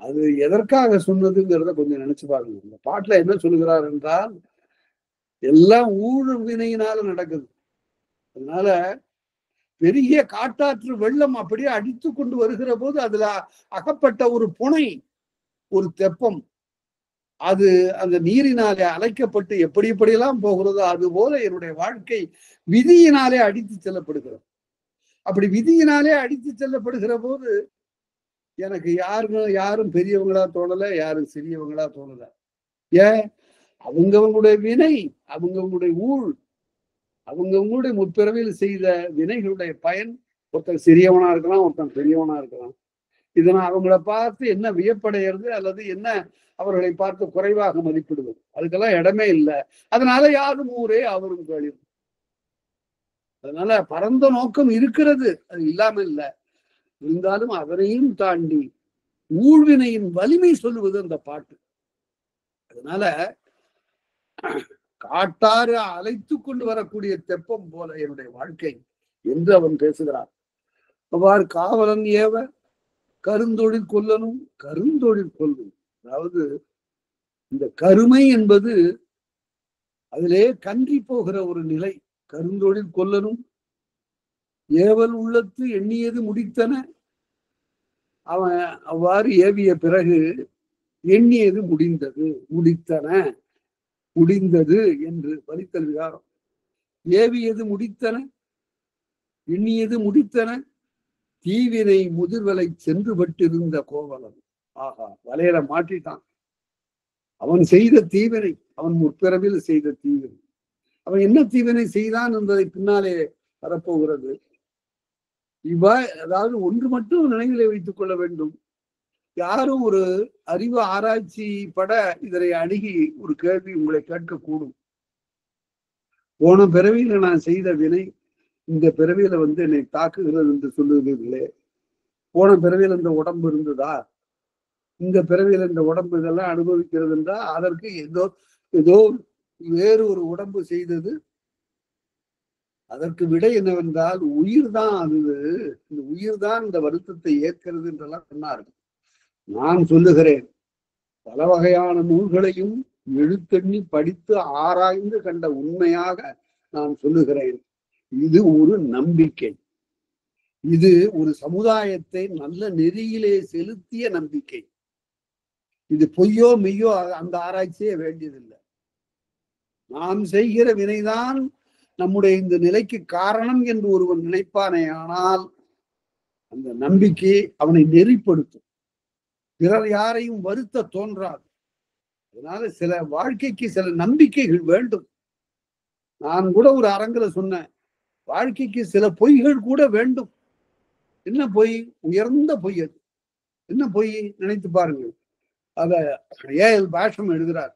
A: அது எதற்காக சொன்னதுங்கிறத கொஞ்சம் நினைச்சு பாருங்க. இந்த பாட்டுல என்ன சொல்லுகிறார் என்றால், எல்லாம் ஊழல் வினையினால நடக்குது. அதனால பெரிய காட்டாற்று வெள்ளம் அப்படியே அடித்து கொண்டு வருகிற போது அதுல அகப்பட்ட ஒரு புனை, ஒரு தெப்பம், அது அந்த நீரினாலே அலைக்கப்பட்டு எப்படி எப்படியெல்லாம் போகிறதோ அது போல என்னுடைய வாழ்க்கை விதியினாலே அடித்து செல்லப்படுகிறது. அப்படி விதியினாலே அடித்து செல்லப்படுகிற போது எனக்கு யாரும் பெரியவங்களா தோணல, யாரும் சிறியவங்களா தோணல. ஏன்? அவங்கவுங்களுடைய வினை, அவங்கவுங்களுடைய ஊழ், அவங்கவுங்களுடைய முற்பிறவியில் செய்த வினைகளுடைய பயன். ஒருத்தன் சிறியவனா இருக்கலாம், ஒருத்தன் பெரியவனா இருக்கலாம். இதனால் அவங்கள பார்த்து என்ன வியப்படைகிறது அல்லது என்ன அவர்களை பார்த்து குறைவாக மதிப்பிடுவது, அதுக்கெல்லாம் இடமே இல்லை. அதனால யாரும் ஊரே அவரும் கேளிர். அதனால பரந்த நோக்கம் இருக்கிறது, அது இல்லாம இல்லை. இருந்தாலும் அவரையும் தாண்டி ஊழ்வினையின் வலிமை சொல்லுவது அந்த பாட்டு. அதனால காட்டாறு அழைத்து கொண்டு வரக்கூடிய தெப்பம் போல என்னுடைய வாழ்க்கை என்று அவன் பேசுகிறான். அவ்வாறு காவலன் ஏவ கருந்தொழில் கொல்லனும் கருந்தொழில் கொல்லும். அதாவது இந்த கருமை என்பது அதிலே கன்றி போகிற ஒரு நிலை. கருந்தொழில் கொல்லனும் ஏவல் உள்ளத்து எண்ணியது முடித்தன. அவன் அவ்வாறு ஏவிய பிறகு எண்ணியது முடிந்தது, முடித்தன, முடிந்தது என்று வலித்தல் விகாரம். ஏவியது முடித்தன, எண்ணியது முடித்தன, தீவினை முதிர்வலை சென்று பட்டிருந்த கோவலன். ஆகா, வலையில மாற்றிட்டான். அவன் செய்த தீவினை, அவன் முற்பிறவில் செய்த தீவினை. அவன் என்ன தீவினை செய்தான் என்பதை பின்னாலே வரப்போகிறது. அதாவது ஒன்று மட்டும் நினைவிலே வைத்துக் கொள்ள வேண்டும். யாரும் ஒரு அறிவு ஆராய்ச்சி பட இதனை அணுகி ஒரு கேள்வி உங்களை கேட்கக்கூடும். போன பிறவியில நான் செய்த வினை இந்த பிறவியில என்னை தாக்குகிறது என்று சொல்லுகிறீர்களே, போன பிறவியில இந்த உடம்பு இருந்ததா, இந்த பிறவியில இந்த உடம்பு இதெல்லாம் அனுபவிக்கிறது என்றால் அதற்கு ஏதோ வேறு ஒரு உடம்பு செய்தது. அதற்கு விடை என்னவென்றால் உயிர் தான். அது இந்த உயிர் தான் இந்த வருத்தத்தை ஏற்கிறது என்றெல்லாம் சொன்னார்கள். நான் சொல்லுகிறேன், பல வகையான நூல்களையும் எழுத்தெண்ணி படித்து ஆராய்ந்து கண்ட உண்மையாக நான் சொல்லுகிறேன். இது ஒரு நம்பிக்கை, இது ஒரு சமுதாயத்தை நல்ல நெறியிலே செலுத்திய நம்பிக்கை. இது பொய்யோ மெய்யோ அந்த ஆராய்ச்சியே வேண்டியதில்லை. நாம் செய்கிற வினைதான் நம்முடைய இந்த நிலைக்கு காரணம் என்று ஒருவன் நினைப்பானே, ஆனால் அந்த நம்பிக்கை அவனை நெறிப்படுத்தும், பிறர் யாரையும் வருத்த தோன்றாது. அதனால சில வாழ்க்கைக்கு சில நம்பிக்கைகள் வேண்டும். நான் கூட ஒரு அரங்கில சொன்னேன், வாழ்க்கைக்கு சில பொய்கள் கூட வேண்டும். என்ன பொய்? உயர்ந்த பொய். அது என்ன பொய் நினைத்து பாருங்கள். அத ஏஎல் பாஷம் எழுதுகிறார்.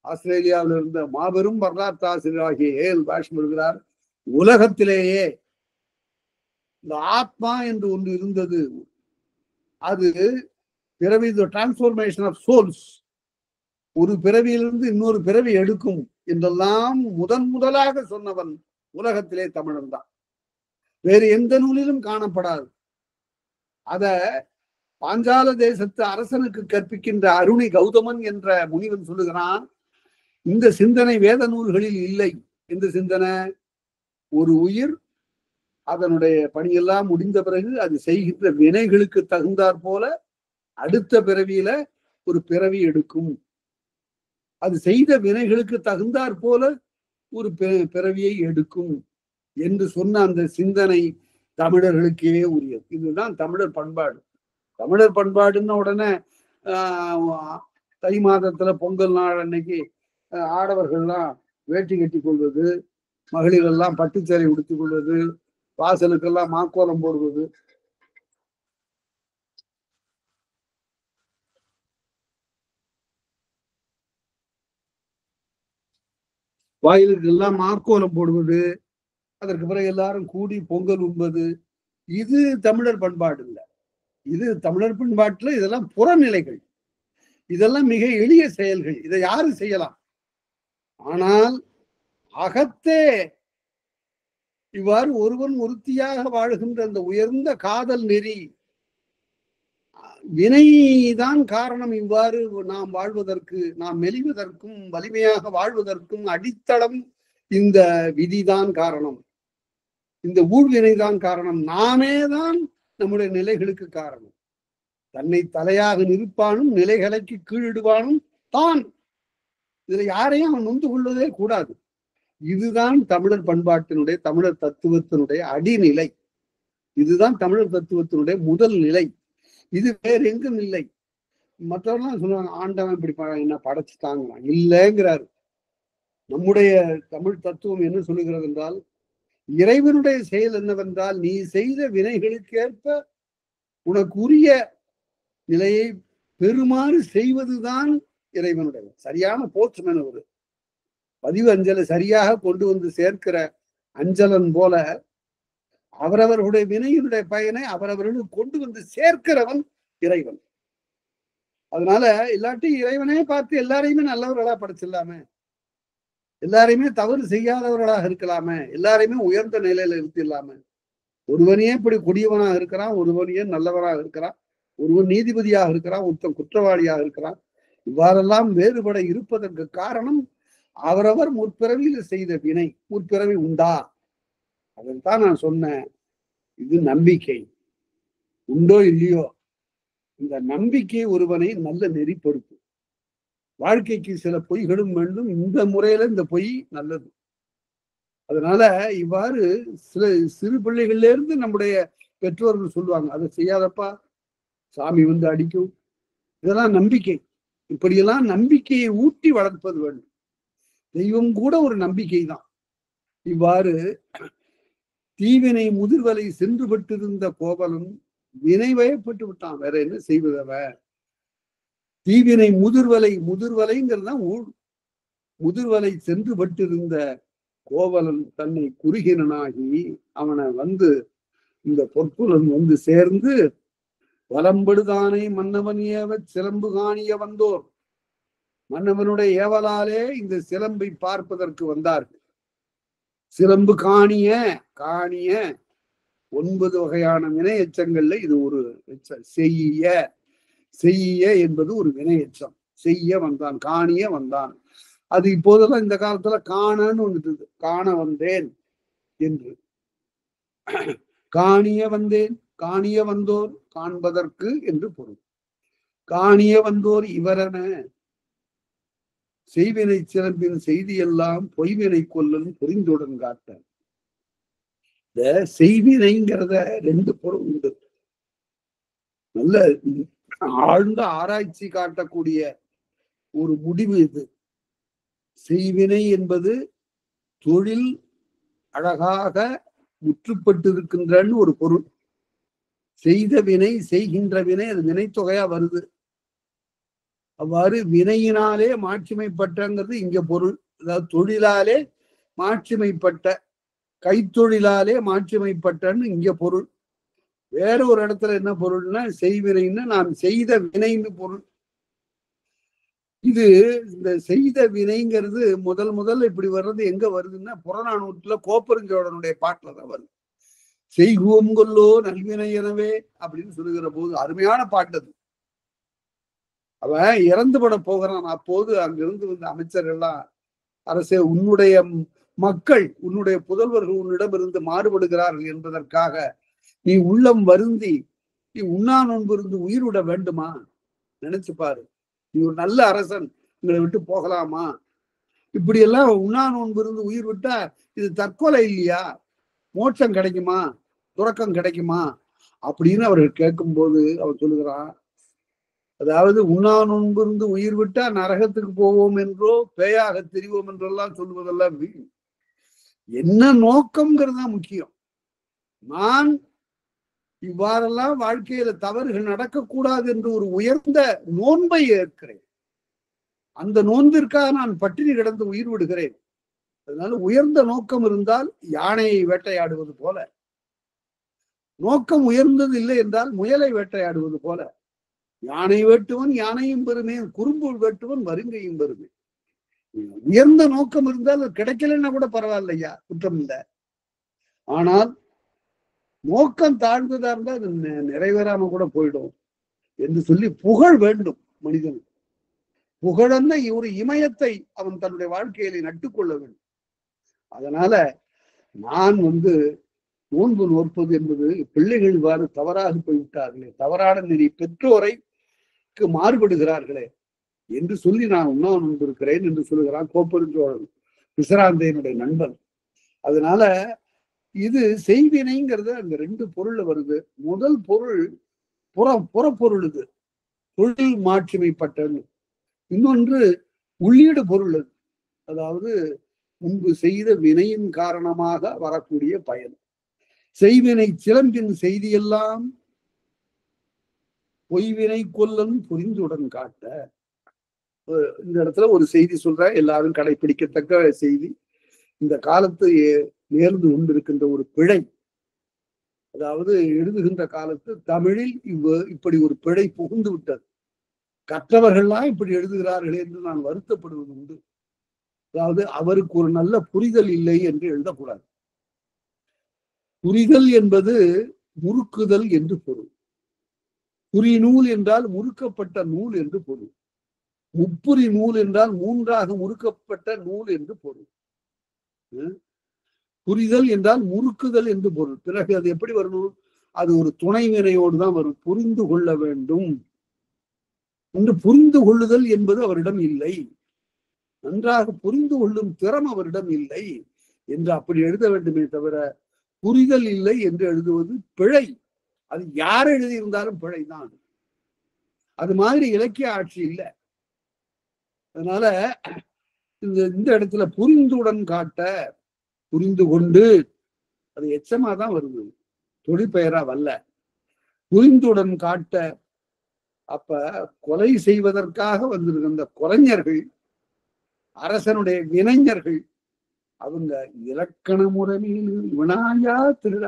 A: ஆஸ்திரேலியாவில் இருந்த மாபெரும் வரலாற்று ஆசிரியர் ஆகிய ஏஎல் பாஷம் எழுதுகிறார், உலகத்திலேயே இந்த ஆத்மா என்று ஒன்று இருந்தது, அது பிறவி டிரான்ஸ்போர்மேஷன் ஆஃப் சோல்ஸ், ஒரு பிறவியிலிருந்து இன்னொரு பிறவி எடுக்கும் என்றெல்லாம் முதலாக சொன்னவன் உலகத்திலே தமிழன் தான். வேறு எந்த நூலிலும் காணப்படாது. அத பாஞ்சால தேசத்து அரசனுக்கு கற்பிக்கின்ற அருணி கௌதமன் என்ற முனிவன் சொல்லுகிறான், இந்த சிந்தனை வேத நூல்களில் இல்லை. இந்த சிந்தனை, ஒரு உயிர் அதனுடைய பணியெல்லாம் முடிந்த பிறகு அது செய்கின்ற வினைகளுக்கு தகுந்தாற் போல அடுத்த பிறவியில ஒரு பிறவி எடுக்கும், அது செய்த வினைகளுக்கு தகுந்தாற் போல ஒரு பிறவியை எடுக்கும் என்று சொன்ன அந்த சிந்தனை தமிழர்களுக்கே உரியது. இதுதான் தமிழர் பண்பாடு. தமிழர் பண்பாடுன்னு உடனே தை மாதத்துல பொங்கல் நாள் அன்னைக்கு ஆடவர்கள்லாம் வேட்டி கட்டி கொள்வது, மகளிர் எல்லாம் பட்டுச்சேலை உடுத்திக் கொள்வது, வாசலுக்கெல்லாம் மாக்கோலம் போடுவது, வாயிலுக்கு எல்லாம் மாக்கோலம் போடுவது, அதற்கு பிறகு எல்லாரும் கூடி பொங்கல் உண்பது, இது தமிழர் பண்பாடு இல்லை. இது தமிழர் பண்பாட்டுல இதெல்லாம் புறநிலைகள், இதெல்லாம் மிக எளிய செயல்கள். இதை யாரு செய்யலாம். ஆனால் அகத்தே இவ்வாறு ஒருவன் ஒருத்தியாக வாழ்கின்ற அந்த உயர்ந்த காதல் நெறி, வினைதான் காரணம். இவ்வாறு நாம் வாழ்வதற்கு, நாம் மெலிவதற்கும் வலிமையாக வாழ்வதற்கும் அடித்தளம் இந்த விதிதான் காரணம். இந்த ஊழ்வினைதான் காரணம். நாமே தான் நம்முடைய நிலைகளுக்கு காரணம். தன்னை தலையாக நிற்பானும் நிலைகளுக்கு கீழிடுவானும் தான். இதுல யாரையும் அவன் நொந்து கொள்வதே கூடாது. இதுதான் தமிழர் பண்பாட்டினுடைய, தமிழர் தத்துவத்தினுடைய அடிநிலை. இதுதான் தமிழர் தத்துவத்தினுடைய முதல் நிலை. இது வேற எங்கும் இல்லை. மற்றவர்கள்லாம் சொல்லுவாங்க, ஆண்டவன் இப்படி என்ன படைச்சுட்டாங்க, இல்லைங்கிறாரு. நம்முடைய தமிழ் தத்துவம் என்ன சொல்லுகிறது என்றால், இறைவனுடைய செயல் என்னவென்றால், நீ செய்த வினைகளுக்கு ஏற்ப உனக்கு உரிய நிலையை பெறுமாறு செய்வதுதான் இறைவனுடைய சரியான போஸ்ட்மேன். ஒரு பதிவு அஞ்சலை சரியாக கொண்டு வந்து சேர்க்கிற அஞ்சலன் போல அவரவர்களுடைய வினையினுடைய பயனை அவரவர்களுக்கு கொண்டு வந்து சேர்க்கிறவன் இறைவன். அதனால இல்லாட்டி இறைவனே பார்த்து எல்லாரையுமே நல்லவர்களா படைச்சிடலாமே, எல்லாரையுமே தவறு செய்யாதவர்களாக இருக்கலாமே, எல்லாரையுமே உயர்ந்த நிலையில இருத்திடலாமே. ஒருவனையே இப்படி கொடியவனாக இருக்கிறான், ஒருவனையே நல்லவனாக இருக்கிறான், ஒருவன் நீதிபதியாக இருக்கிறான், ஒருத்தன் குற்றவாளியாக இருக்கிறான். இவ்வாறெல்லாம் வேறுபட இருப்பதற்கு காரணம் அவரவர் முற்பிறவியில் செய்த வினை. முற்பிறவி உண்டா? அதைத்தான் நான் சொன்னேன். இது நம்பிக்கை. உண்டோ இல்லையோ, இந்த நம்பிக்கை ஒருவனை நல்ல நெறிப்படுத்தும். வாழ்க்கைக்கு சில பொய்களும் வேண்டும். இந்த முறையில இந்த பொய் நல்லது. அதனால இவ்வாறு சில சிறு பிள்ளைகள்ல இருந்து நம்முடைய பெற்றோர்கள் சொல்லுவாங்க, அதை செய்யாதப்பா சாமி வந்து அடிக்கும். இதெல்லாம் நம்பிக்கை. இப்படியெல்லாம் நம்பிக்கையை ஊட்டி வளர்ப்பது வேண்டும். தெய்வம் கூட ஒரு நம்பிக்கை தான். இவ்வாறு தீவினை முதிர்வலை சென்று பட்டிருந்த கோவலன் வினை வயப்பட்டு விட்டான். வேற என்ன செய்வதவ? தீவினை முதிர்வலைங்கிறதுதான் முதிர்வலை சென்று பட்டிருந்த கோவலன் தன்னை குறுகினாகி அவனை வந்து இந்த பொற்புலன் வந்து சேர்ந்து வலம்படுதானே மன்னவன் ஏவ சிலம்பு காணிய வந்தோர். மன்னவனுடைய ஏவலாலே இந்த சிலம்பை பார்ப்பதற்கு வந்தார்கள். சிலம்பு காணிய 9 வகையான வினை எச்சங்கள்ல இது ஒரு எச்சம். செய்ய என்பது ஒரு வினை எச்சம். செய்ய வந்தான், காணிய வந்தான். அது இப்போதெல்லாம் இந்த காலத்துல காணன்னு வந்துட்டு, காண வந்தேன் என்று. காணிய வந்தேன், காணிய வந்தோர், காண்பதற்கு என்று பொருள். காணிய வந்தோர் இவரென செய்வினை சிறம்பின் செய்தியெல்லாம் பொய்வினை கொல்லன் புரிந்துடன் காட்ட. இந்த செய்வினைங்கிறத 2 பொருள் உண்டு. நல்ல ஆழ்ந்த ஆராய்ச்சி காட்டக்கூடிய ஒரு முடிவு இது. செய்வினை என்பது தொழில் அழகாக முற்றுப்பட்டிருக்கின்றன்னு ஒரு பொருள். செய்த வினை, செய்கின்ற வினை, அது வினைத்தொகையா வருது. அவ்வாறு வினையினாலே மாட்சிமைப்பட்டங்கிறது இங்க பொருள். அதாவது தொழிலாலே மாட்சிமைப்பட்ட, கைத்தொழிலாலே மாட்சிமைப்பட்டன்னு இங்க பொருள். வேற ஒரு இடத்துல என்ன பொருள்னா செய்வினைன்னு நான் செய்த வினைன்னு பொருள். இது இந்த செய்த வினைங்கிறது முதல் இப்படி வர்றது எங்க வருதுன்னா புறநானூற்றுல கோப்பெருஞ்சோழனுடைய பாட்டுல தான் வருது. செய்குவோம் கொல்லோ நல்வினை எனவே அப்படின்னு சொல்லுகிற போது அருமையான பாட்டு அது. அவன் இறந்து பட போகிறான். அப்போது அங்கிருந்து வந்த அமைச்சர்கள்லாம், அரசே உன்னுடைய மக்கள், உன்னுடைய புதல்வர்கள் உன்னிடமிருந்து மாறுபடுகிறார்கள் என்பதற்காக நீ உள்ளம் வருந்தி நீ உண்ணா நோன்பு இருந்து உயிர்விட வேண்டுமா? நினைச்சு பாரு. நீ ஒரு நல்ல அரசன், உங்களை விட்டு போகலாமா? இப்படி எல்லாம் உண்ணா நோன்பு இருந்து உயிர் விட்டா இது தற்கொலை இல்லையா? மோட்சம் கிடைக்குமா, துறக்கம் கிடைக்குமா அப்படின்னு அவர்கள் கேட்கும்போது அவர் சொல்லுகிறான், அதாவது உண்ணா நோன்பிருந்து உயிர் விட்டா நரகத்துக்கு போவோம் என்றோ பேயாக தெரிவோம் என்றெல்லாம் சொல்லுவதெல்லாம் என்ன நோக்கம்ங்கிறது தான் முக்கியம். நான் இவ்வாறெல்லாம் வாழ்க்கையில தவறுகள் நடக்கக்கூடாது என்று ஒரு உயர்ந்த நோன்பை ஏற்கிறேன். அந்த நோன்பிற்காக நான் பட்டினி கிடந்து உயிர் விடுகிறேன். அதனால உயர்ந்த நோக்கம் இருந்தால் யானையை வேட்டையாடுவது போல, நோக்கம் உயர்ந்தது இல்லை என்றால் முயலை வேட்டையாடுவது போல. யானை வேட்டுவன் யானையும் பெருமே, குறும்புள் வேட்டுவன் வருங்கையும் பெருமே. உயர்ந்த நோக்கம் இருந்தால் கிடைக்கலன்னா கூட பரவாயில்லையா, குற்றம் இல்லை. ஆனால் நோக்கம் தாழ்ந்ததா இருந்தா அது நிறைவேறாம கூட போயிடும் என்று சொல்லி புகழ் வேண்டும் மனிதன். புகழன்ன ஒரு இமயத்தை அவன் தன்னுடைய வாழ்க்கையில நட்டுக்கொள்ள வேண்டும். அதனால நான் நோன்பு நோற்பது என்பது பிள்ளைகள் இவ்வாறு தவறாக போய்விட்டார்களே, தவறான நெறி பெற்றோரைக்கு மாறுபடுகிறார்களே என்று சொல்லி நான் உண்ணா நோன்பு இருக்கிறேன் என்று சொல்லுகிறான் கோப்பெருஞ்சோழன், பிசிராந்தையனுடைய நண்பன். அதனால இது செய்வினைங்கிறது அந்த ரெண்டு பொருள்ல வருது. முதல் பொருள் புறப்பொருள், இது தொழில் மாட்சிமைப்பட்டது. இன்னொன்று உள்ளீடு பொருள், அது அதாவது முன்பு செய்த வினையின் காரணமாக வரக்கூடிய பயன். செய்வினை சிலம்பின் செய்தியெல்லாம் பொய்வினை கொல்லன் புரிந்துடன் காட்ட. இந்த இடத்துல ஒரு செய்தி சொல்ற, எல்லாரும் கடைபிடிக்கத்தக்க செய்தி. இந்த காலத்து நேர்ந்து கொண்டிருக்கின்ற ஒரு பிழை, அதாவது எழுதுகின்ற காலத்து தமிழில் இப்படி ஒரு பிழை புகுந்து விட்டது. கற்றவர்கள்லாம் இப்படி எழுதுகிறார்களே என்று நான் வருத்தப்படுவது உண்டு. அதாவது அவருக்கு ஒரு நல்ல புரிதல் இல்லை என்று எழுதக்கூடாது. புரிதல் என்பது முறுக்குதல் என்று பொருள். புரி நூல் என்றால் முறுக்கப்பட்ட நூல் என்று பொருள். முப்புரி நூல் என்றால் மூன்றாக முறுக்கப்பட்ட நூல் என்று பொருள். புரிதல் என்றால் முறுக்குதல் என்று பொருள். பிறகு அது எப்படி வரணும்? அது ஒரு துணை வினையோடு தான் வரும். புரிந்து கொள்ள வேண்டும் என்று. புரிந்து கொள்ளுதல் என்பது அவரிடம் இல்லை. நன்றாக புரிந்து கொள்ளும் திறம் அவரிடம் இல்லை என்று அப்படி எழுத வேண்டுமே தவிர புரிதல் இல்லை என்று எழுதுவது பிழை. அது யார் எழுதியிருந்தாலும் பிழைதான். அது மாதிரி இலக்கிய ஆட்சி இல்லை. அதனால இந்த இடத்துல புரிந்துடன் காட்ட, புரிந்து கொண்டு, அது எச்சமா தான் வருது, தொழிற்பெயரா வரல. புரிந்துடன் காட்ட. அப்ப கொலை செய்வதற்காக வந்திருக்கின்ற கொலைஞர்கள், அரசனுடைய வினைஞர்கள், அவங்க இலக்கண முறையில் வினாயா திருட.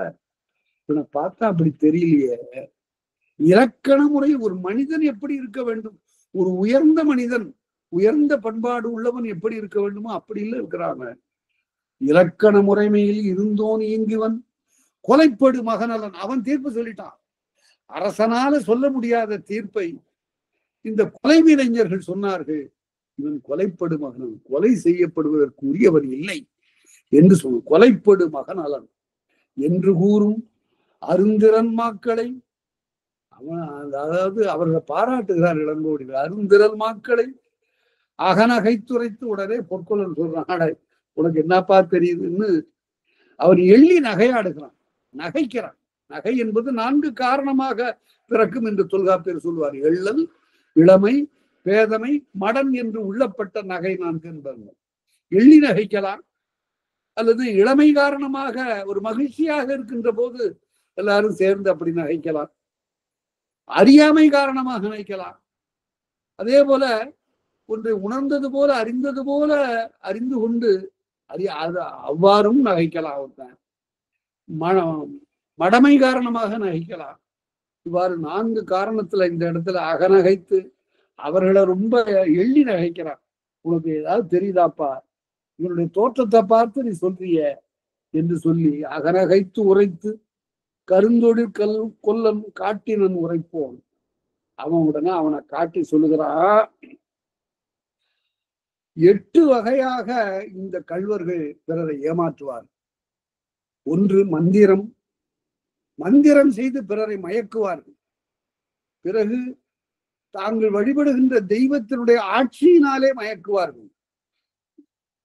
A: இவனை பார்த்தா அப்படி தெரியலையே. இலக்கண முறை ஒரு மனிதன் எப்படி இருக்க வேண்டும், ஒரு உயர்ந்த மனிதன், உயர்ந்த பண்பாடு உள்ளவன் எப்படி இருக்க வேண்டுமோ அப்படி இல்லை இருக்கிறாங்க. இலக்கண முறைமையில் இருந்தோன் இயங்கிவன் கொலைப்படு மகனலன். அவன் தீர்ப்பு சொல்லிட்டான். அரசனால சொல்ல முடியாத தீர்ப்பை இந்த கொலைவினைஞர்கள் சொன்னார்கள். இவன் கொலைப்படு மகனன், கொலை செய்யப்படுவதற்கு உரியவன் இல்லை என்று சொல்லு. கொலைப்படு மகனலன் என்று கூறும் அருந்திரன் மாக்களை அவன், அதாவது அவர்களை பாராட்டுகிறார் இளங்கோடிகள். அருந்திரல் மாக்களை அகநகைத்துரைத்து உடனே பொற்கொள்ளன் சொல்றான், உனக்கு என்னப்பா தெரியுதுன்னு அவர் எள்ளி நகையாடுகிறான், நகைக்கிறான். நகை என்பது 4 காரணமாக பிறக்கும் என்று தொல்காப்பியர் சொல்வார். எள்ளல், இளமை, பேதமை, மடன் என்று உள்ளப்பட்ட நகை 4 என்பது. எள்ளி நகைக்கலாம், அல்லது இளமை காரணமாக ஒரு மகிழ்ச்சியாக இருக்கின்ற போது எல்லாரும் சேர்ந்து அப்படி நகைக்கலாம். அறியாமை காரணமாக நகைக்கலாம். அதே போல ஒன்றை உணர்ந்தது போல அறிந்தது போல அறிந்து கொண்டு அவ்வாறும் நகைக்கலாம். மடமை காரணமாக நகைக்கலாம். இவ்வாறு 4 காரணத்துல இந்த இடத்துல அகநகைத்து அவர்களை ரொம்ப எள்ளி நகைக்கிறான். உனக்கு ஏதாவது தெரியுதாப்பா, இவனுடைய தோற்றத்தை பார்த்து நீ சொல்றிய என்று சொல்லி அகநகைத்து உரைத்து கருந்தொழில் கொல்லன் காட்டினன் உரைப்போன். அவன் உடனே அவனை காட்டி சொல்லுகிறான், 8 வகையாக இந்த கள்வர்கள் பிறரை ஏமாற்றுவார். ஒன்று மந்திரம், மந்திரம் செய்து பிறரை மயக்குவார்கள். பிறகு தாங்கள் வழிபடுகின்ற தெய்வத்தினுடைய ஆட்சியினாலே மயக்குவார்கள்.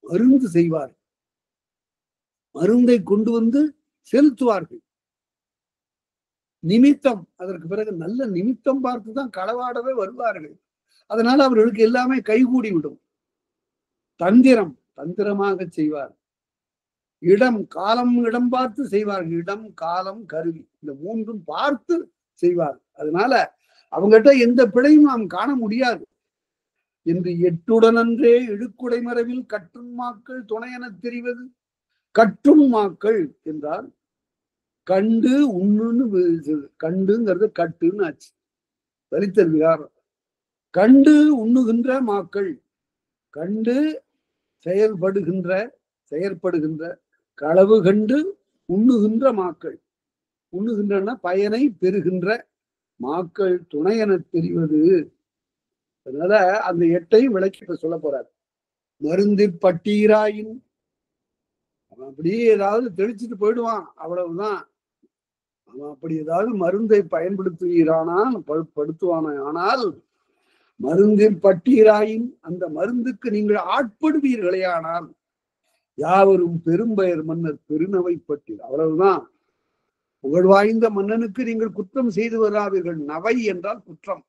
A: மருந்து செய்வார், மருந்தை கொண்டு வந்து செலுத்துவார்கள். நிமித்தம், அதற்கு பிறகு நல்ல நிமித்தம் பார்த்துதான் களவாடவே வருவார்கள். அதனால அவர்களுக்கு எல்லாமே கைகூடி விடும். தந்திரம், தந்திரமாக செய்வார். இடம், காலம், இடம் பார்த்து செய்வார்கள். இடம், காலம், கருவி, இந்த மூன்றும் பார்த்து செய்வார். அதனால அவங்ககிட்ட எந்த பிழையும் நாம் காண முடியாது என்று எட்டுடனன்றே இழுக்குடை மரபில் கற்றும் மாக்கள் துணையென தெரிவது. கற்றும் மாக்கள் என்றால் கண்டு உண்ணுன்னு, கண்டுங்கிறது கட்டுன்னு ஆச்சு, தலித்தல் விகாரம். கண்டு உண்ணுகின்ற மாக்கள், கண்டு செயற்படுகின்ற களவு கண்டு உண்ணுகின்ற மாக்கள், உண்ணுகின்றன பயனை பெறுகின்ற மாக்கள் துணையென தெரிவது. அதனால அந்த எட்டையும் விளக்கி இப்ப சொல்ல போறார். மருந்து பட்டீராயின், அவன் அப்படியே ஏதாவது தெளிச்சுட்டு போயிடுவான், அவ்வளவுதான். அவன் அப்படி ஏதாவது மருந்தை பயன்படுத்துகிறானால் படுத்துவான, ஆனால் மருந்தில் பட்டீராயின், அந்த மருந்துக்கு நீங்கள் ஆட்படுவீர்களே ஆனால் யாவரும் பெரும்பெயர் மன்னர் பெருநவை பட்டீர், அவ்வளவுதான். புகழ்வாய்ந்த மன்னனுக்கு நீங்கள் குற்றம் செய்து வராதீர்கள். நவை என்றால் குற்றம்.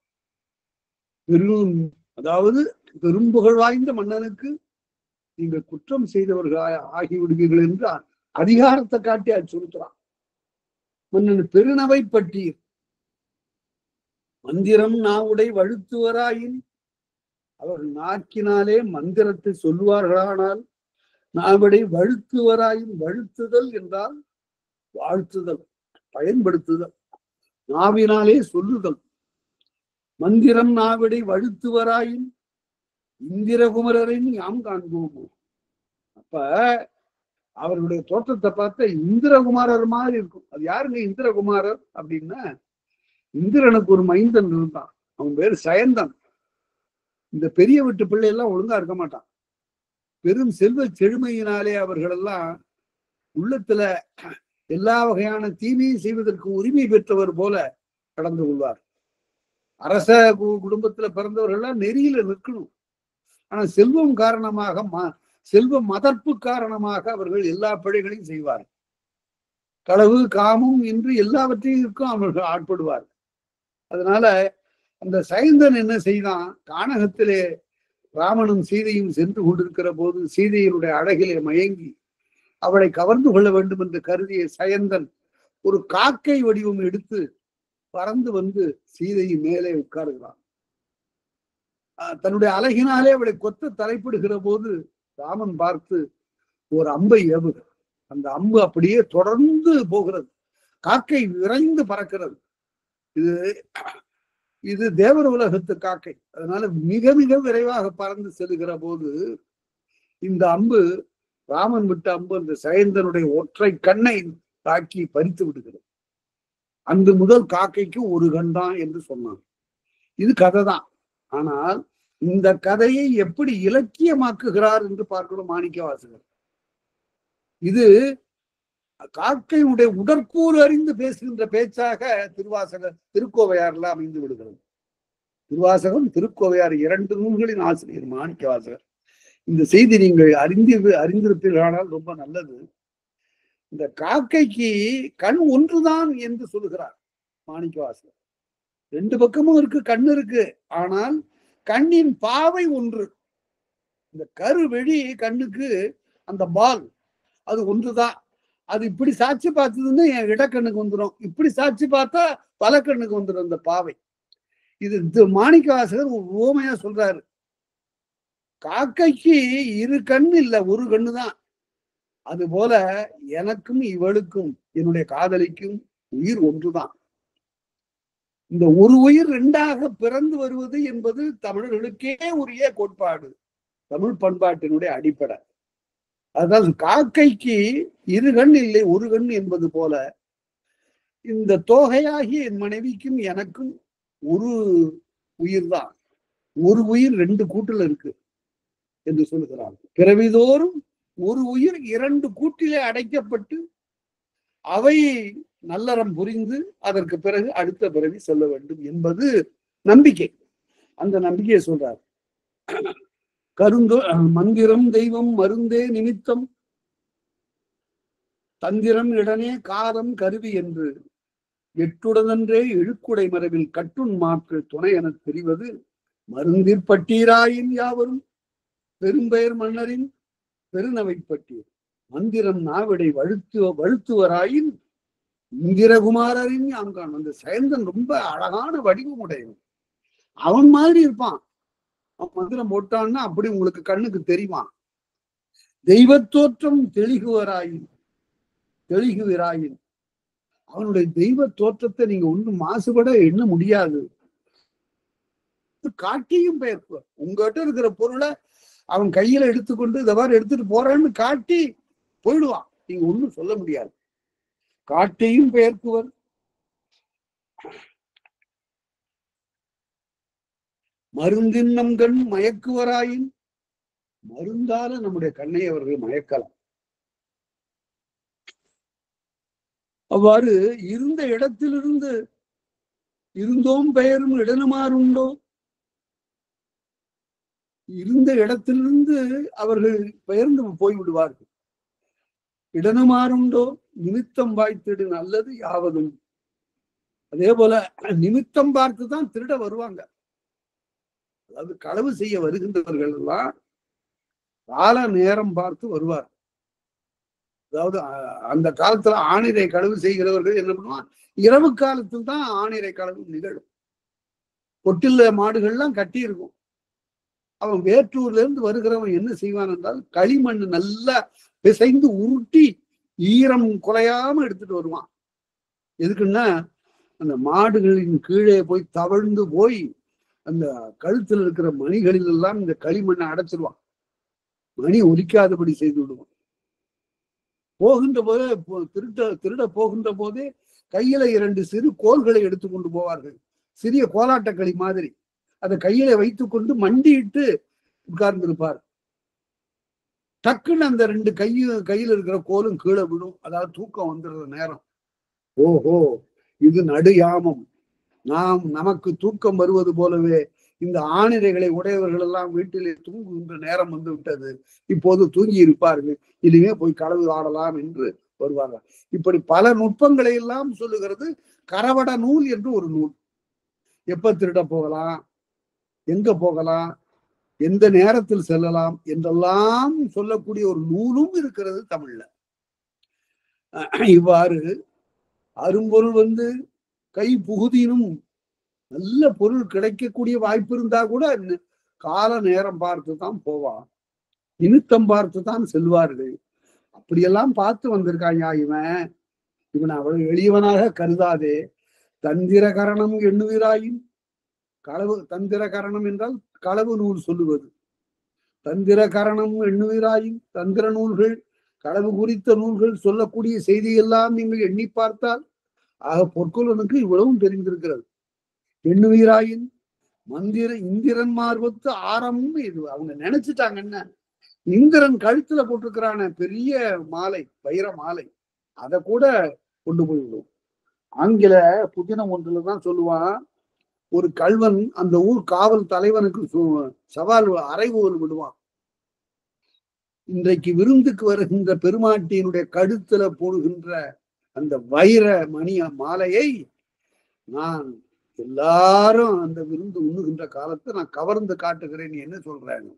A: பெரும், அதாவது பெரும் புகழ் வாய்ந்த மன்னனுக்கு நீங்கள் குற்றம் செய்தவர்கள் ஆகிவிடுவீர்கள் என்று அதிகாரத்தை காட்டி அச்சுறுத்துறான். மன்னன் பெருநவை பட்டீர். மந்திரம் நாவுடை வழுத்துவராயின், அவர்கள் நாக்கினாலே மந்திரத்தை சொல்லுவார்களானால் நாவுடை வழுத்துவராயின், வழுத்துதல் என்றால் வாழ்த்துதல், பயன்படுத்துதல், நாவினாலே சொல்லுதல். மந்திரம் நாவிடை வழுத்துவராயின் இந்திரகுமரரின் யாம் காண்போம். அப்ப அவர்களுடைய தோற்றத்தை பார்த்த இந்திரகுமாரர் மாதிரி இருக்கும். அது யாருங்க இந்திரகுமாரர் அப்படின்னா, இந்திரனுக்கு ஒரு மைந்தன் இருந்தான், அவன் பேரு சயந்தன். இந்த பெரிய வீட்டு பிள்ளை எல்லாம் ஒழுங்கா இருக்க மாட்டான். பெரும் செல்வ செழுமையினாலே அவர்களெல்லாம் உள்ளத்துல எல்லா வகையான தீமையை செய்வதற்கு உரிமை பெற்றவர் போல கடந்து கொள்வார். அரச குடும்பத்துல பிறந்தவர்கள்லாம் நெறியில நிற்கணும். ஆனா செல்வம் காரணமாக, செல்வ மதர்ப்பு காரணமாக அவர்கள் எல்லா பிழைகளையும் செய்வார். களவு, காமம் என்று எல்லாவற்றையும் அவர்கள் ஆட்படுவார். அதனால அந்த சைந்தன் என்ன செய்தான், கானகத்திலே ராமனும் சீதையும் சென்று கொண்டிருக்கிற போது சீதையினுடைய அழகிலே மயங்கி அவளை கவர்ந்து கொள்ள வேண்டும் என்று கருதிய சயந்தன் ஒரு காக்கை வடிவம் எடுத்து பறந்து வந்து சீதையின் மேலே உட்காருகிறான். தன்னுடைய அழகினாலே அவளை கொத்த தலைப்படுகிற போது ராமன் பார்த்து ஒரு அம்பை ஏவுக. அந்த அம்பு அப்படியே தொடர்ந்து போகிறது, காக்கை விரைந்து பறக்கிறது. இது தேவர் உலகத்து காக்கை, அதனால மிக மிக விரைவாக பறந்து செல்கிற போது இந்த அம்பு, ராமன் விட்ட அம்பு அந்த சயந்தனுடைய ஒற்றை கண்ணை தாக்கி பறித்து விடுகிறது. அன்று முதல் காக்கைக்கு ஒரு கண் தான் என்று சொன்னான். இது கதை தான். ஆனால் இந்த கதையை எப்படி இலக்கியமாக்குகிறார் என்று பார்க்கணும் மாணிக்கவாசகர். இது காக்கையுடைய உடற்கூறு அறிந்து பேசுகின்ற பேச்சாக திருக்கோவையாறுல அமைந்து விடுகிறது. திருவாசகம், திருக்கோவையார் இரண்டு நூல்களின் ஆசிரியர் மாணிக்கவாசகர். இந்த செய்தி நீங்கள் அறிந்திருப்பீர்களானால் ரொம்ப நல்லது. இந்த காக்கைக்கு கண் ஒன்றுதான் என்று சொல்லுகிறார் மாணிக்கவாசகர். ரெண்டு பக்கமும் இருக்கு, கண் இருக்கு, ஆனால் கண்ணின் பாவை ஒன்று. இந்த கருவெளி கண்ணுக்கு அந்த பால் அது ஒன்றுதான். அது இப்படி சாட்சி பார்த்ததுன்னு என் இடக்கண்ணுக்கு வந்துடும், இப்படி சாட்சி பார்த்தா பல கண்ணுக்கு வந்துடும் அந்த பாவை. இது மாணிக்கவாசகர் ஓமையா சொல்றாரு. காக்கைக்கு இரு கண் இல்ல, ஒரு கண்ணு தான். அது போல எனக்கும் இவளுக்கும், என்னுடைய காதலிக்கும் உயிர் ஒன்றுதான். இந்த ஒரு உயிர் ரெண்டாக பிறந்து வருவது என்பது தமிழர்களுக்கே உரிய கோட்பாடு, தமிழ் பண்பாட்டினுடைய அடிப்படை. அதாவது காக்கைக்கு இரு கண் இல்லை, ஒரு கண் என்பது போல இந்த தோகையாகிய என் மனைவிக்கும் எனக்கும் ஒரு உயிர் தான். ஒரு உயிர் ரெண்டு கூட்டுல இருக்கு என்று சொல்லுகிறார். பிறவிதோறும் ஒரு உயிர் இரண்டு கூட்டிலே அடைக்கப்பட்டு அவை நல்லறம் புரிந்து அதற்கு பிறகு அடுத்த பிறவி சொல்ல வேண்டும் என்பது நம்பிக்கை. அந்த நம்பிக்கையை சொல்றார். மந்திரம் தெய்வம் மருந்தே நிமித்தம் தந்திரம் இடனே காரம் கருவி என்று எட்டுடனன்றே இழுக்குடை மரபில் கட்டுண் மாற்று துணை எனத் தெரிவது மருந்திற்பட்டீராயின் யாவரும் பெரும்பெயர் மன்னரின் பெருநவை பட்டீர் மந்திரம் நாவிடை வழுத்துவராயின் இந்திரகுமாரின் யாங்கான். அந்த சேந்தன் ரொம்ப அழகான வடிவமுடையவன். அவன் மாதிரி இருப்பான். அவன் மந்திரம் போட்டான்னா அப்படி உங்களுக்கு கண்ணுக்கு தெரியுமா? தெய்வத்தோற்றம் தெளிகுவராயின் அவனுடைய தெய்வ தோற்றத்தை நீங்க ஒன்றும் மாசுபட எண்ண முடியாது. காட்டியும் பெயர்ப்பார். உங்ககிட்ட இருக்கிற பொருளை அவன் கையில எடுத்துக்கொண்டு இந்த மாதிரி எடுத்துட்டு போறான்னு காட்டி போயிடுவான். நீங்க ஒண்ணும் சொல்ல முடியாது. காட்டையும் பெயர்க்குவர். மருந்தின் நம் கண் மயக்குவராயின் மருந்தால நம்முடைய கண்ணை அவர்கள் மயக்கலாம். அவ்வாறு இருந்த இடத்திலிருந்து இருந்தோம் பெயரும் இடனுமாறுண்டோ, இருந்த இடத்திலிருந்து அவர்கள் பெயர்ந்து போய்விடுவார்கள். இடனுமாறுண்டோ நிமித்தம் வாய்த்திடு நல்லது யாவதும். அதே போல நிமித்தம் பார்த்துதான் திருட வருவாங்க. அதாவது களவு செய்ய வருகின்றவர்கள் எல்லாம் கால நேரம் பார்த்து வருவார். அதாவது அந்த காலத்துல ஆணிரை களவு செய்கிறவர்கள் என்ன பண்ணுவான், இரவு காலத்தில் தான் ஆணிரை களவு நிகழும். கொட்டில்ல மாடுகள்லாம் கட்டி இருக்கும். அவன் வேற்றூர்ல இருந்து வருகிறவன் என்ன செய்வான் என்றால் களிமண் நல்லா பிசைந்து உருட்டி ஈரம் குலையாம எடுத்துட்டு வருவான். எதுக்குன்னா அந்த மாடுகளின் கீழே போய் தவழ்ந்து போய் அந்த கழுத்துல இருக்கிற மணிகளில் எல்லாம் இந்த களிமண்ணை அடைச்சிருவான். மணி ஒலிக்காதபடி செய்து விடுவான். போகின்ற போதே திருட போகின்ற போதே கையில 2 சிறு கோல்களை எடுத்துக்கொண்டு போவார்கள். சிறிய கோலாட்டக்களி மாதிரி அதை கையில வைத்துக்கொண்டு மண்டியிட்டு உட்கார்ந்திருப்பார். டக்குன்னு அந்த 2 கையில இருக்கிற கோலும் கீழே விடும். அதாவது தூக்கம் வந்துடுற நேரம். ஓஹோ, இது நடு யாமம். நமக்கு தூக்கம் வருவது போலவே இந்த ஆணிரைகளை உடையவர்கள் எல்லாம் வீட்டிலே தூங்குகின்ற நேரம் வந்து விட்டது. இப்போது தூங்கி இருப்பார்கள். இனிமே போய் களவு ஆடலாம் என்று வருவார்கள். இப்படி பல நுட்பங்களை எல்லாம் சொல்லுகிறது கரவட நூல் என்று ஒரு நூல். எப்ப திருட போகலாம், எங்க போகலாம், எந்த நேரத்தில் செல்லலாம் என்றெல்லாம் சொல்லக்கூடிய ஒரு நூலும் இருக்கிறது தமிழ்ல. இவ்வாறு அரும்பொருள் வந்து கை புகுதினும் நல்ல பொருள் கிடைக்கக்கூடிய வாய்ப்பு இருந்தா கூட கால நேரம் பார்த்து தான் போவான். நிமித்தம் பார்த்து தான் செல்வார்கள். அப்படியெல்லாம் பார்த்து வந்திருக்காங்க. இவன் அவள் எளியவனாக கருதாதே. தந்திர கரணம் எண்ணுகிறாயின் களவு. தந்திர கரணம் என்றால் களவு நூல் சொல்லுவது. தந்திர கரணம் எண்ணுகிறாயின் தந்திர நூல்கள், களவு குறித்த நூல்கள் சொல்லக்கூடிய செய்தியெல்லாம் நீங்கள் எண்ணி பார்த்தால் ஆக பொற்கொள்ளனுக்கு இவ்வளவும் தெரிந்திருக்கிறது. எண்ணுவீராயின் இந்திரன் மார்பத்து ஆரம்பம் இது. அவங்க நினைச்சுட்டாங்க என்ன, இந்திரன் கழுத்துல போட்டிருக்கிறான பெரிய மாலை, வைர மாலை, அதை கூட கொண்டு போய்விடும். ஆங்கில புதினம் ஒன்றுலதான் சொல்லுவான், ஒரு கல்வன் அந்த ஊர் காவல் தலைவனுக்கு சவால் அறைகூவல் விடுவான். இன்றைக்கு விருந்துக்கு வருகின்ற பெருமாட்டியினுடைய கழுத்துல போடுகின்ற அந்த வைர மணிய மாலையை நான் எல்லாரும் அந்த விருந்து உண்ணுகின்ற காலத்தை நான் கவர்ந்து காட்டுகிறேன். நீ என்ன சொல்றாங்க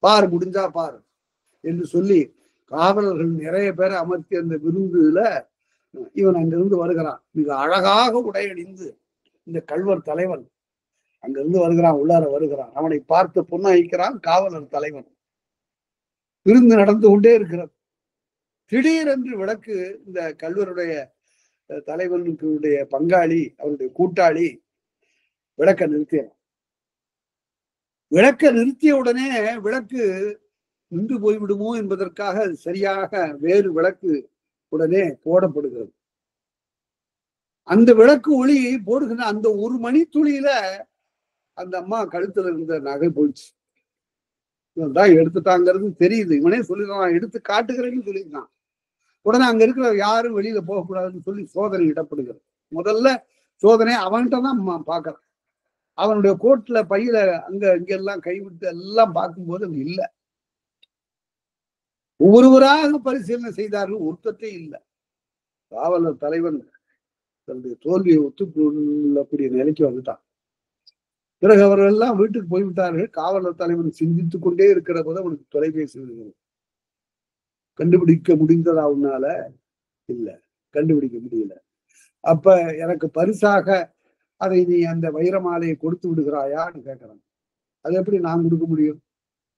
A: பார், முடிஞ்சா பார் என்று சொல்லி காவலர்கள் நிறைய பேரை அமர்த்தி அந்த விருந்துல இவன் அங்கிருந்து வருகிறான். மிக அழகாக உடையணிந்து இந்த கல்வர் தலைவன் அங்கிருந்து வருகிறான், உள்ளார வருகிறான். அவனை பார்த்து புன்னகைக்கிறான் காவலர் தலைவன். விருந்து நடந்து கொண்டே இருக்கிறது. திடீரென்று விளக்கு, இந்த கல்வருடைய தலைவனுடைய பங்காளி, அவருடைய கூட்டாளி விளக்க நிறுத்தினான். விளக்க நிறுத்திய உடனே விளக்கு நின்று போய்விடுமோ என்பதற்காக சரியாக வேறு விளக்கு உடனே போடப்படுகிறது. அந்த விளக்கு ஒளி போடுகிற அந்த 1 மணி துளியில அந்த அம்மா கழுத்துல இருந்த நகை போயிடுச்சு. இவன்தான் எடுத்துட்டாங்கிறது தெரியுது. இவனே சொல்லிடுறான், எடுத்து காட்டுகிறேன்னு சொல்லியிருக்கான். உடனே அங்க இருக்கிற யாரும் வெளியில போகக்கூடாதுன்னு சொல்லி சோதனை இடப்படுகிறது. முதல்ல சோதனை அவன்கிட்ட தான் பாக்குறான். அவனுடைய கோட்ல பையில அங்க இங்கெல்லாம் கைவிட்டு எல்லாம் பார்க்கும்போது அங்க இல்லை. ஒவ்வொருவராக பரிசீலனை செய்தார்கள், ஒருத்தட்டே இல்லை. காவலர் தலைவன் தன்னுடைய தோல்வியை ஒத்துக்கொள்ளக்கூடிய நிலைக்கு வந்துட்டான். பிறகு அவர்கள் எல்லாம் வீட்டுக்கு போய்விட்டார்கள். காவலர் தலைவன் சிந்தித்துக் கொண்டே இருக்கிற போது அவனுக்கு தொலைபேசி கண்டுபிடிக்க முடிந்ததா உன்னால? இல்ல, கண்டுபிடிக்க முடியல. அப்ப எனக்கு பரிசாக அதை நீ அந்த வைரமாலையை கொடுத்து விடுகிறாயான்னு கேட்கிறான். அது எப்படி நான் கொடுக்க முடியும்?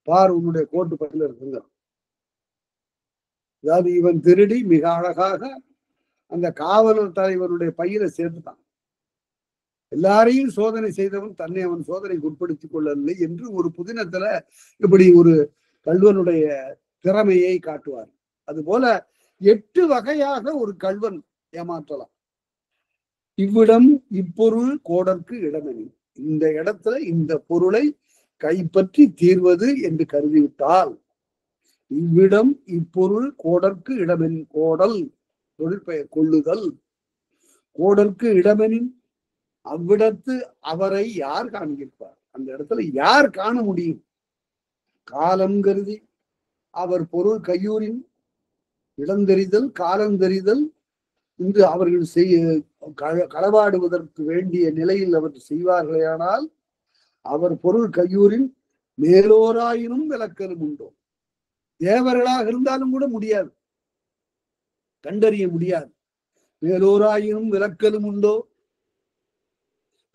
A: பார், உன்னுடைய கோட்டு பையில இருக்குங்க. அதாவது இவன் திருடி மிக அழகாக அந்த காவலர் தலைவனுடைய பையில சேர்த்துட்டான். எல்லாரையும் சோதனை செய்தவன் தன்னை அவன் சோதனைக்கு உட்படுத்திக் கொள்ளவில்லை என்று ஒரு புதினத்துல இப்படி ஒரு கல்வனுடைய திறமையை காட்டுவார். அதுபோல 8 வகையாக ஒரு கல்வன் ஏமாற்றலாம். இவ்விடம் இப்பொருள் கோடற்கு இடமெனி, இந்த இடத்துல இந்த பொருளை கைப்பற்றி தீர்வது என்று கருதிவிட்டால், இவ்விடம் இப்பொருள் கோடற்கு இடமெனின், கோடல் தொழிற்பெயர் கொள்ளுதல், கோடற்கு இடமெனின் அவ்விடத்து அவரை யார் காண்கிருப்பார்? அந்த இடத்துல யார் காண முடியும்? காலம் கருதி அவர் பொருள் கையூரின் இடந்தெறிதல் காலந்தெறிதல் இன்று அவர்கள் களவாடுவதற்கு வேண்டிய நிலையில் அவர் செய்வார்களேயானால் அவர் பொருள் கையூரின் மேலோராயினும் விளக்கலும் உண்டோ? தேவர்களாக இருந்தாலும் கூட முடியாது, கண்டறிய முடியாது. மேலோராயினும் விளக்கலும் உண்டோ?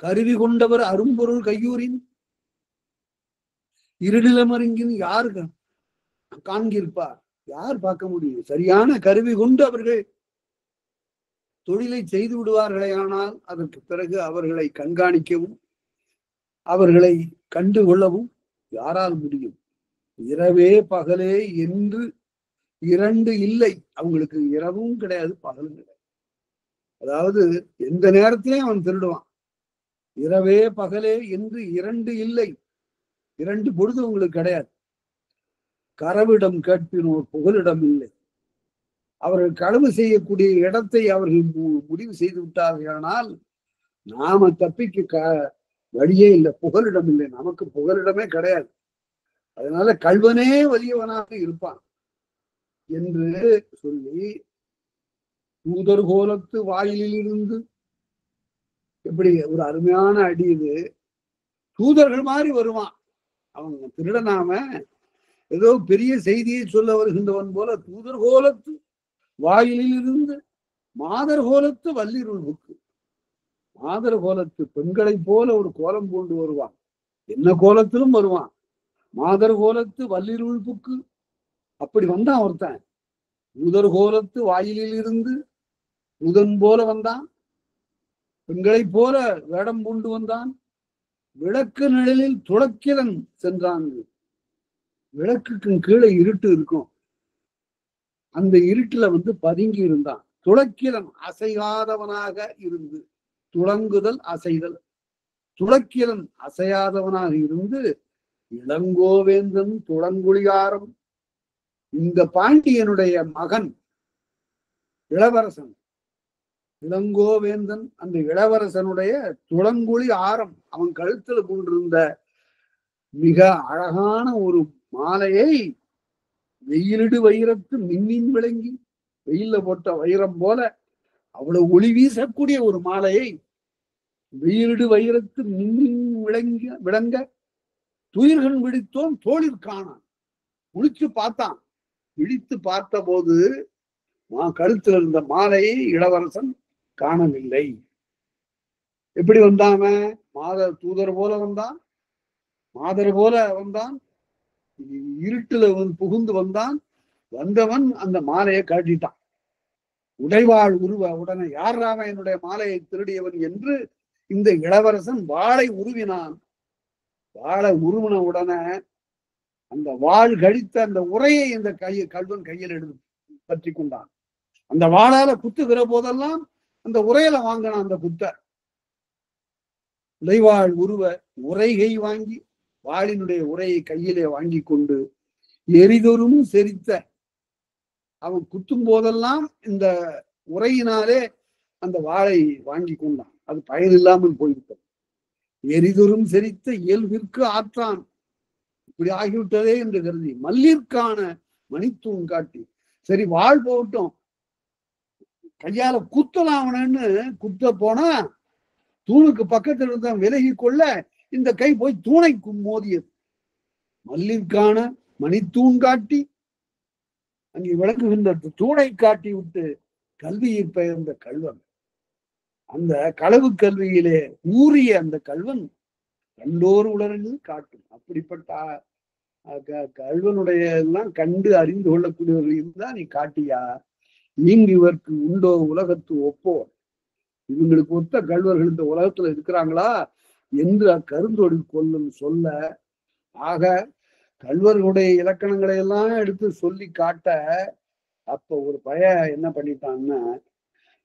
A: கருவி கொண்டவர் அரும்பொருள் கையூரின் இருநிலமருங்கின் யார் காண்கிருப்பார்? யார் பார்க்க முடியும்? சரியான கருவி கொண்டு அவர்கள் தொழிலை செய்து விடுவார்களே, ஆனால் அதற்கு பிறகு அவர்களை கண்காணிக்கவும் அவர்களை கண்டு கொள்ளவும் யாரால் முடியும்? இரவே பகலே என்று 2 இல்லை. அவங்களுக்கு இரவும் கிடையாது, பகலும் கிடையாது. அதாவது எந்த நேரத்திலையும் அவன் திருடுவான். இரவே பகலே என்று 2 இல்லை. 2 பொழுது உங்களுக்கு கிடையாது. கரவிடம் கேட்பினோர் புகலிடம் இல்லை. அவர்கள் களவு செய்யக்கூடிய இடத்தை அவர்கள் முடிவு செய்து விட்டார்களானால் நாம தப்பிக்க வழியே இல்லை, புகலிடம் இல்லை. நமக்கு புகலிடமே கிடையாது. அதனால கல்வனே வலியவனாக இருப்பான் என்று சொல்லி, தூதர் கோலத்து வாயிலில் இருந்து, எப்படி ஒரு அருமையான அடி இது. தூதர்கள் மாதிரி வருவான் அவங்க. திருடனாம ஏதோ பெரிய செய்தியை சொல்ல வருகின்றவன் போல தூதர் கோலத்து வாயிலில் இருந்து மாதர் கோலத்து வல்லிருள் புக்கு. மாதர் கோலத்து பெண்களை போல ஒரு கோலம் கொண்டு வருவான். என்ன கோலத்திலும் வருவான். மாதர் கோலத்து வல்லிருள் புக்கு. அப்படி வந்தான் ஒருத்தன். தூதர் கோலத்து வாயிலில் இருந்து முதன் போல வந்தான். பெண்களை போல வேடம் பூண்டு வந்தான். விளக்கு நிழலில் துளக்கிலன் சென்றான். விளக்குக்கு கீழே இருட்டு இருக்கும். அந்த இருட்டுல பதுங்கி இருந்தான். துளக்கிலன் அசையாதவனாக இருந்து, துளங்குதல் அசைதல், துளக்கிலன் அசையாதவனாக இருந்து இளங்கோவேந்தன் துளங்குழியாரம். இந்த பாண்டியனுடைய மகன் இளவரசன் இளங்கோவேந்தன், அந்த இளவரசனுடைய துளங்குழி ஆரம், அவன் கழுத்துல கொண்டிருந்த மிக அழகான ஒரு மாலையை வெயிலிடு வைரத்து மின்னின் விளங்கி, வெயில்ல போட்ட வைரம் போல அவ்வளவு ஒளி வீசக்கூடிய ஒரு மாலையை வெயிலிடு வைரத்து மின்னின் விளங்க துயிர்கள் விழித்தோன் தோளில் காணான். விழிச்சு பார்த்தான். விழித்து பார்த்த போது கழுத்துல இருந்த மாலையை இளவரசன் காணவில்லை. எப்படி வந்தாம? மாதர் தூதர் போல வந்தான், மாதர் போல வந்தான், இருட்டுல புகுந்து வந்தான். வந்தவன் அந்த மாலையை காட்டிட்டான். உடைவாள் உருவ உடனே யார் ராம என்னுடைய மாலையை திருடியவன் என்று இந்த இளவரசன் வாளை உருவினான். வாளை உருவின உடனே அந்த வாள் கழித்த அந்த உரையை இந்த கல்வன் கையில் எடுத்து பற்றி கொண்டான். அந்த வாளால குத்துகிற போதெல்லாம் அந்த உரையில வாங்கினான். அந்த குத்த உடைவாள் உருவ உரைகை வாங்கி, வாளினுடைய உரையை கையிலே வாங்கி கொண்டு எரிதொரும் செரித்த, அவன் குத்தும் போதெல்லாம் இந்த உரையினாலே அந்த வாளை வாங்கி கொண்டான். அது பயனில்லாமல் போய்விட்டது. எரிதொரும் செரித்த இயல்பிற்கு ஆற்றான். இப்படி ஆகிவிட்டதே என்று கருதி மல்லிற்கான மணித்தூண் காட்டி, சரி வாழ் போகட்டும், கையால குத்தலாம் அவனன்னு குத்த போனா தூணுக்கு பக்கத்தில் இருந்த விலகி கொள்ள இந்த கை போய் தூணை மோதியது. மல்லிற்கான மணித்தூண் காட்டி அங்கே விளக்குகின்ற தூணை காட்டி விட்டு கல்வியை பெயர்ந்த கல்வன், அந்த களவு கல்வியிலே ஊறிய அந்த கல்வன் கண்டோர் உலரில் காட்டும். அப்படிப்பட்ட கல்வனுடைய எல்லாம் கண்டு அறிந்து கொள்ளக்கூடியவர்கள் தான் நீ காட்டியா? நீங்க இவருக்கு உண்டோ உலகத்து ஒப்போ? இவங்களுக்கு ஒத்த கல்வர்கள் இந்த உலகத்துல இருக்கிறாங்களா என்று அக்கருந்தொழில் கொல்லும் சொல்ல, ஆக கல்வர்களுடைய இலக்கணங்களை எல்லாம் எடுத்து சொல்லி காட்ட, அப்ப ஒரு பையன் என்ன பண்ணிட்டான்னா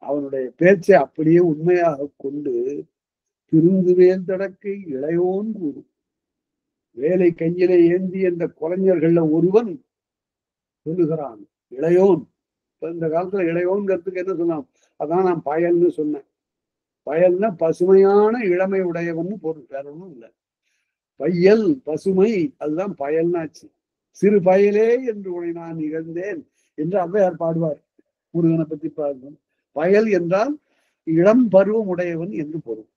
A: அவனுடைய பேச்சை அப்படியே உண்மையாக கொண்டு திருந்துவேல் தடக்கை இளையோன் கூறும் வேலை கையிலே ஏந்தி என்ற கலைஞர்கள்ல ஒருவன் சொல்லுகிறான் இளையோன். இப்ப இந்த காலத்துல இளையோன்கிறதுக்கு என்ன சொன்னான்? அதான் நான் பயல்னு சொன்னேன். பயல்னா பசுமையான இளமை உடையவன் பொருள், வேற ஒன்றும் இல்லை. பையல் பசுமை, அதுதான் பயல்னாச்சு. சிறு பயலே என்று உன்னை நான் நிகழ்ந்தேன் என்று ஔவையார் பாடுவார். முருகனை பத்தி பாருங்க. பயல் என்றால் இளம் பருவம் உடையவன் என்று பொருள்.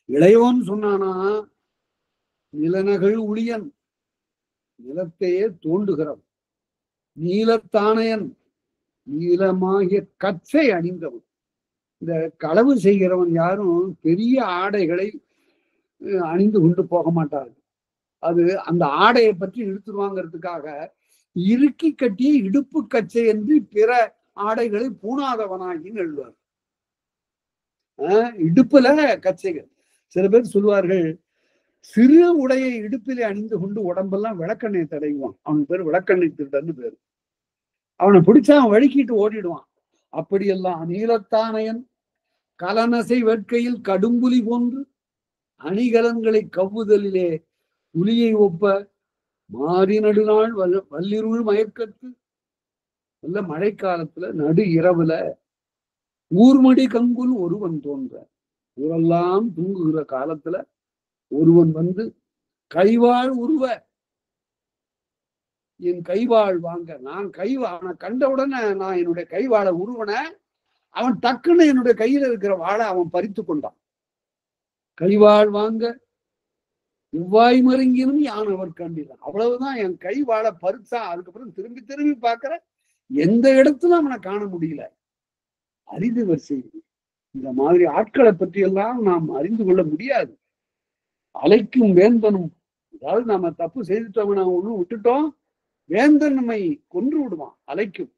A: இளையோன் சொன்னானா நிலநகழ் உளியன், நிலத்தையே தோண்டுகிறவன். நீலத்தானையன், நீளமாகிய கச்சை அணிந்தவன். இந்த களவு செய்கிறவன் யாரும் பெரிய ஆடைகளை அணிந்து கொண்டு போக மாட்டார்கள். அது அந்த ஆடையை பற்றி இழுத்துருவாங்கிறதுக்காக இறுக்கி கட்டிய இடுப்பு கச்சை என்று பிற ஆடைகளை பூணாதவனாகி எழுவார். இடுப்புல கச்சைகள். சில பேர் சொல்லுவார்கள் சிறு உடையை இடுப்பிலே அணிந்து கொண்டு உடம்பெல்லாம் விளக்கெண்ணெய் தடைவான். அவன் பேர் விளக்கெண்ணெய் திருடன்னு பேரு. அவனை பிடிச்சா அவன் வழுக்கிட்டு ஓடிடுவான். அப்படியெல்லாம் நீலத்தானையன் கலனசை வேட்கையில் கடும்புலி போன்று அணிகலன்களை கவ்வுதலிலே புலியை ஒப்ப மாறி நடுநாள் வல்லிருள் மயக்கத்து நல்ல மழைக்காலத்துல நடு இரவுல ஊர்மடி கங்குல் ஒருவன் தோன்ற, ஊரெல்லாம் தூங்குகிற காலத்துல ஒருவன் வந்து கைவாள் உருவ, என் கைவாள் வாங்க, நான் அவனை கண்ட உடனே நான் என்னுடைய கைவாளை உருவன, அவன் டக்குன்னு என்னுடைய கையில இருக்கிற வாழை அவன் பறித்து கொண்டான். கைவாள் வாங்க இவ்வாய் மருங்கினும் யானவர் கண்டிதான். அவ்வளவுதான், என் கை வாழை பறிச்சா. அதுக்கப்புறம் திரும்பி திரும்பி பார்க்கிற எந்த இடத்துல அவனை காண முடியல. அறிந்தவர் செய்தி. இந்த மாதிரி ஆட்களை பற்றி எல்லாம் நாம் அறிந்து கொள்ள முடியாது. அலைக்கும் வேந்தனும், அதாவது நாம தப்பு செய்துட்டோம், நாம ஒண்ணு விட்டுட்டோம், வேந்தன் நம்மை கொன்று விடுவான். அலைக்கும்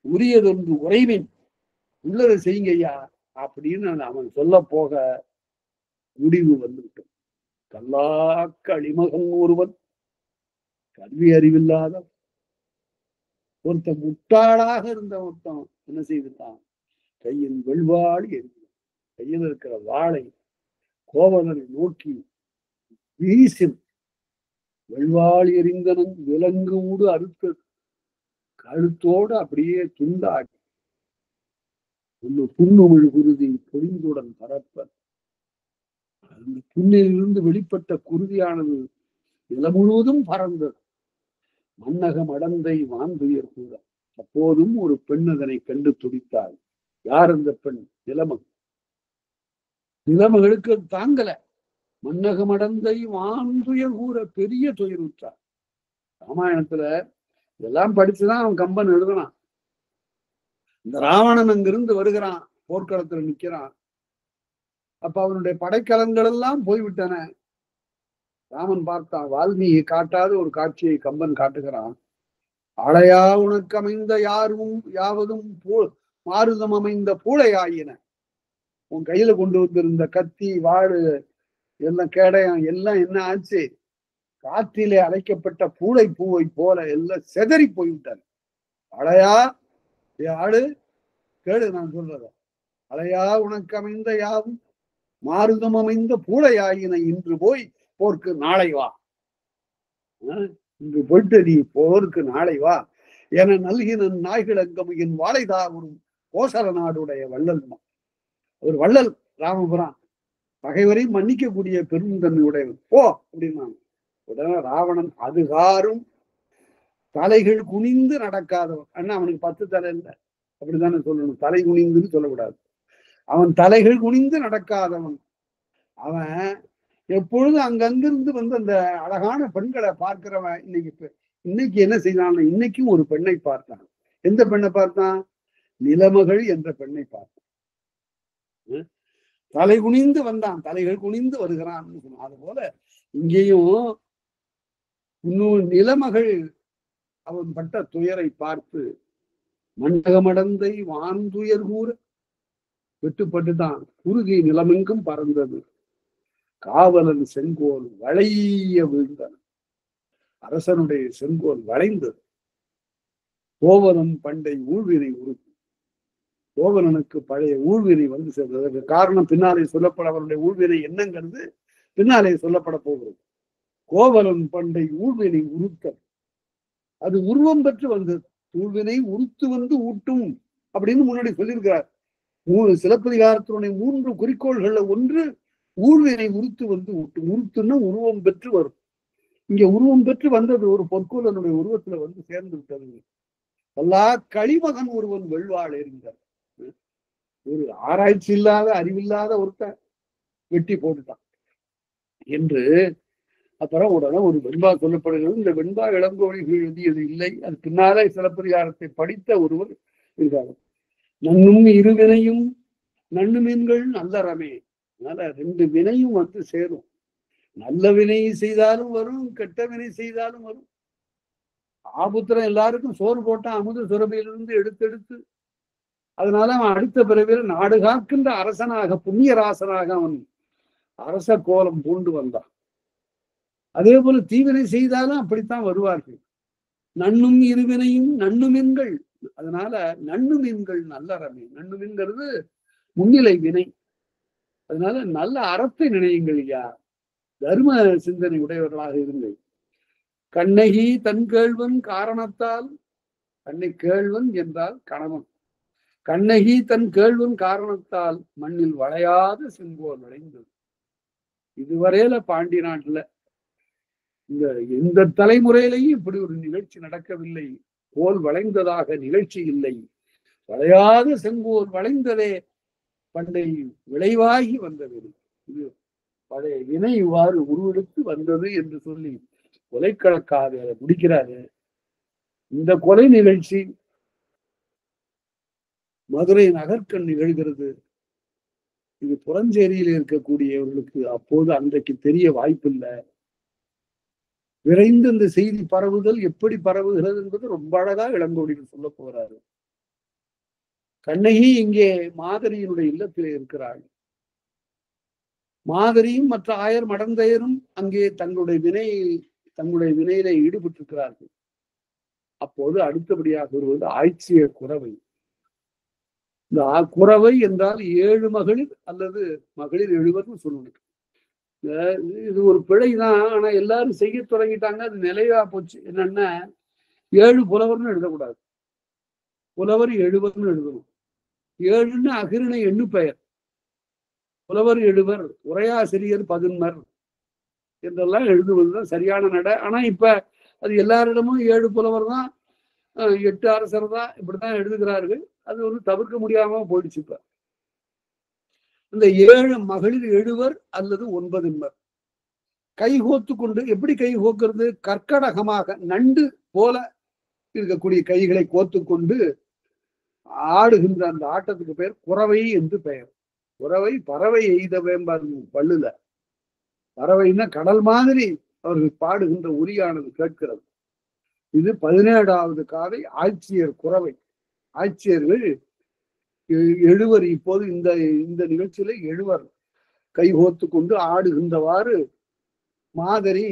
A: உரியதொன்று உறைவின் உள்ளதை செய்யுங்க ஐயா அப்படின்னு அவன் சொல்ல போக முடிவு வந்துவிட்டோம். கல்லாக்க அழிமகன் ஒருவன், கல்வி அறிவில்லாத ஒருத்தன், முட்டாளாக இருந்த ஒருத்தன் என்ன செய்துட்டான்? கையில் வெள்வாள் எரிந்தான். கையில் இருக்கிற வாளை கோவலனை நோக்கி வீசின். வெள்வாள் எரிந்தனன் விலங்கோடு அறுத்தது, கழுத்தோடு அப்படியே துண்டாடி ஒன்று புண்ணுமிழ் குருதி பொழிந்துடன் பரப்ப, அந்த புண்ணிலிருந்து வெளிப்பட்ட குருதியானது நிலம் முழுவதும் பறந்தது. மன்னகம் அடந்தை வாந்துயர் கூட. அப்போதும் ஒரு பெண் அதனை கண்டு துடித்தாள். யார் அந்த பெண்? நிலமகள். நிலமகளுக்கு தாங்கல. மன்னகம் அடந்தை வாந்துயர் கூற பெரிய துயருற்றார். ராமாயணத்துல இதெல்லாம் படிச்சுதான் அவன் கம்பன் எழுதுனான். இந்த ராவணன் அங்கிருந்து வருகிறான், போர்க்களத்துல நிக்கிறான். அப்ப அவனுடைய படைக்கலன்கள் எல்லாம் போய்விட்டன. ராமன் பார்த்தான். வால்மீகி காட்டாத ஒரு காட்சியை கம்பன் காட்டுகிறான். அழையா உனக்கு அமைந்த யாரும் யாவதும் மாறுதம் அமைந்த பூளையாயின. உன் கையில கொண்டு வந்திருந்த கத்தி வாடு எல்லாம் கேடயம் எல்லாம் என்ன ஆச்சு? காற்றிலே அடைக்கப்பட்ட பூளை பூவை போல எல்லாம் செதறி போய்விட்டார். அழையா ஆடு கேடு, நான் சொல்றத. அழையா உனக்கு அமைந்த யாவும் மாறுதம் அமைந்த பூளையாயின. இன்று போய் போருக்கு நாளை வா. இன்று போயிட்டு நீ போருக்கு நாளை வா என நல்கின நாய்கிழங்கம் என் வாழைதாவரும் கோசல நாடுடைய வள்ளல். ஒரு வள்ளல் ராமபுரம், பகைவரை மன்னிக்கக்கூடிய பெருந்தன்மை உடையவன். போ அப்படின்னாங்க. உடனே ராவணன் அதுகாரும் தலைகள் குனிந்து நடக்காதவன். அண்ணா அவனுக்கு 10 தலை இல்லை, அப்படித்தானே சொல்லணும். தலை குனிந்துன்னு சொல்லக்கூடாது. அவன் தலைகள் குனிந்து நடக்காதவன். அவன் எப்பொழுதும் அங்கங்கிருந்து வந்து அந்த அழகான பெண்களை பார்க்கிறவன். இன்னைக்கு என்ன செய்தான்? இன்னைக்கும் ஒரு பெண்ணை பார்த்தான். எந்த பெண்ணை பார்த்தான்? நிலமகள் என்ற பெண்ணை பார்த்தான். தலை குனிந்து வந்தான், தலைகள் குனிந்து வருகிறான். அது போல இங்கேயும் இன்னும் நிலமகள் அவன் பட்ட துயரை பார்த்து மண்டகமடந்தை வான்துயர் கூற வெட்டுப்பட்டுதான். குறுகி நிலமெங்கும் பறந்தது. காவலன் செங்கோல் வளைய வீழ்ந்தன. அரசனுடைய செங்கோல் வளைந்தது. கோவலன் பண்டை ஊழ்வினை உறுப்பு. கோவலனுக்கு பழைய ஊழ்வினை வந்து சேர்ந்ததற்கு காரணம் பின்னாலே சொல்லப்பட, அவருடைய ஊழ்வினை என்னங்கிறது பின்னாலே சொல்லப்பட போகிறது. கோவலன் பண்டை ஊழ்வினை உறுத்தல், அது உருவம் பெற்று வந்தது. ஊழ்வினை உறுத்து வந்து ஊட்டும் அப்படின்னு முன்னாடி சொல்லியிருக்கிறார். சிலப்பதிகாரத்தினுடைய 3 குறிக்கோள்கள்ல ஒன்று ஊழ்வினை உறுத்து வந்து ஊட்டும். உறுத்துன்னா உருவம் பெற்று வரும். இங்க உருவம் பெற்று வந்தது ஒரு பொற்கோலனுடைய உருவத்துல வந்து சேர்ந்து விட்டது. எல்லா களிமகன் ஒருவன் வெள்வாள் எறிந்தார். ஒரு ஆராய்ச்சி இல்லாத அறிவில்லாத ஒருத்தன் வெட்டி போட்டுட்டான் என்று அப்புறம் உடனே ஒரு வெண்பா சொல்லப்படுகிறது. இந்த வெண்பா இளங்கோவடிகள் எழுதியது இல்லை. அது பின்னாலே சிலப்பதிகாரத்தை படித்த ஒருவர் இருக்காங்க. நன்னும் இருவினையும் நன்னு மீன்கள் நல்லறமே. அதனால 2 வினையும் வந்து சேரும். நல்ல வினை செய்தாலும் வரும், கெட்ட வினை செய்தாலும் வரும். ஆபுத்திரம் எல்லாருக்கும் சோறு போட்டான் அமுத சுரபியிலிருந்து எடுத்து. அதனால அவன் அடுத்த பிறவியில் நாடு காக்கின்ற அரசனாக, புண்ணியராசனாக அவன் அரச கோலம் பூண்டு வந்தான். அதே போல தீவினை செய்தாலும் அப்படித்தான் வருவார்கள். நன்னும் இருவினையும் நன்னு மீன்கள். அதனால நன்னு மீன்கள் நல்லறமே. நன்னு மீன்கிறது முன்னிலை வினை. அதனால நல்ல அறத்தை நினையுங்கள் ஐயா. தர்ம சிந்தனை உடையவர்களாக இருங்கள். கண்ணகி தன் கேள்வன் காரணத்தால், கண்ணை கேள்வன் என்றால் கணவன். கண்ணகி தன் கேள்வன் காரணத்தால் மண்ணில் வளையாத செங்கோல் வளைந்தது. இதுவரையில பாண்டி நாட்டுல இந்த தலைமுறையிலையும் இப்படி ஒரு நிகழ்ச்சி நடக்கவில்லை. கோல் வளைந்ததாக நிகழ்ச்சி இல்லை. வளையாத செங்கோல் வளைந்ததே பண்டை விளைவாகி வந்தது. இது பழைய வினை இவ்வாறு உருவெடுத்து வந்தது என்று சொல்லி கொலைக்கணக்காக முடிக்கிறாரு. இந்த கொலை நிகழ்ச்சி மதுரை நகர்கண் நிகழ்கிறது. இது புறஞ்சேரியில் இருக்கக்கூடியவர்களுக்கு அப்போது அன்றைக்கு தெரிய வாய்ப்பில்லை. விரைந்து இந்த செய்தி பரவுதல் எப்படி பரவுகிறது என்பது ரொம்ப அழகா இளங்கோவடிகள் சொல்ல போறாரு. கண்ணகி இங்கே மாதரியினுடைய இல்லத்திலே இருக்கிறாள். மாதரியும் மற்ற ஆயர் மடந்தையரும் அங்கே தங்களுடைய வினையில ஈடுபட்டிருக்கிறார்கள். அப்போது அடுத்தபடியாக வருவது ஆய்ச்சிய குறவை. இந்த குறவை என்றால் 7 மகளிர் அல்லது மகளிர் 7 சொல்லணும். இது ஒரு பிழைதான். ஆனா எல்லாரும் செய்ய தொடங்கிட்டாங்க. அது நிலையா போச்சு. என்னன்னா 7 புலவர்னு எழுதக்கூடாது. புலவர் 7 எழுதணும். 7 அகிரிணை எண்ணு பெயர். புலவர் 7 உரையாசிரியர் 11 என்றெல்லாம் எழுதுவதுதான் சரியான நடை. ஆனா இப்ப அது எல்லாரிடமும் 7 புலவர் தான், 8 அரசர் தான், இப்படித்தான் எழுதுகிறார்கள். அது வந்து தவிர்க்க முடியாம போயிடுச்சு. இப்ப இந்த 7 மகளிர் 7 அல்லது 9 கைகோத்து கொண்டு, எப்படி கை கோக்கிறது? கற்கடகமாக நண்டு போல இருக்கக்கூடிய கைகளை கோத்து கொண்டு ஆடுகின்ற அந்த ஆட்டத்துக்கு பெயர் குறவை என்று பெயர். குறவை பறவை எய்த வேம்பார் பல்லுல. பறவைன்னா கடல் மாதிரி அவர்கள் பாடுகின்ற ஒலியானது கேட்கிறது. இது 17வது காதை ஆட்சியர் குறவை. ஆட்சியர்கள் 7 இப்போது இந்த நிகழ்ச்சியில 7 கைகோத்து கொண்டு ஆடுகின்றவாறு மாதரி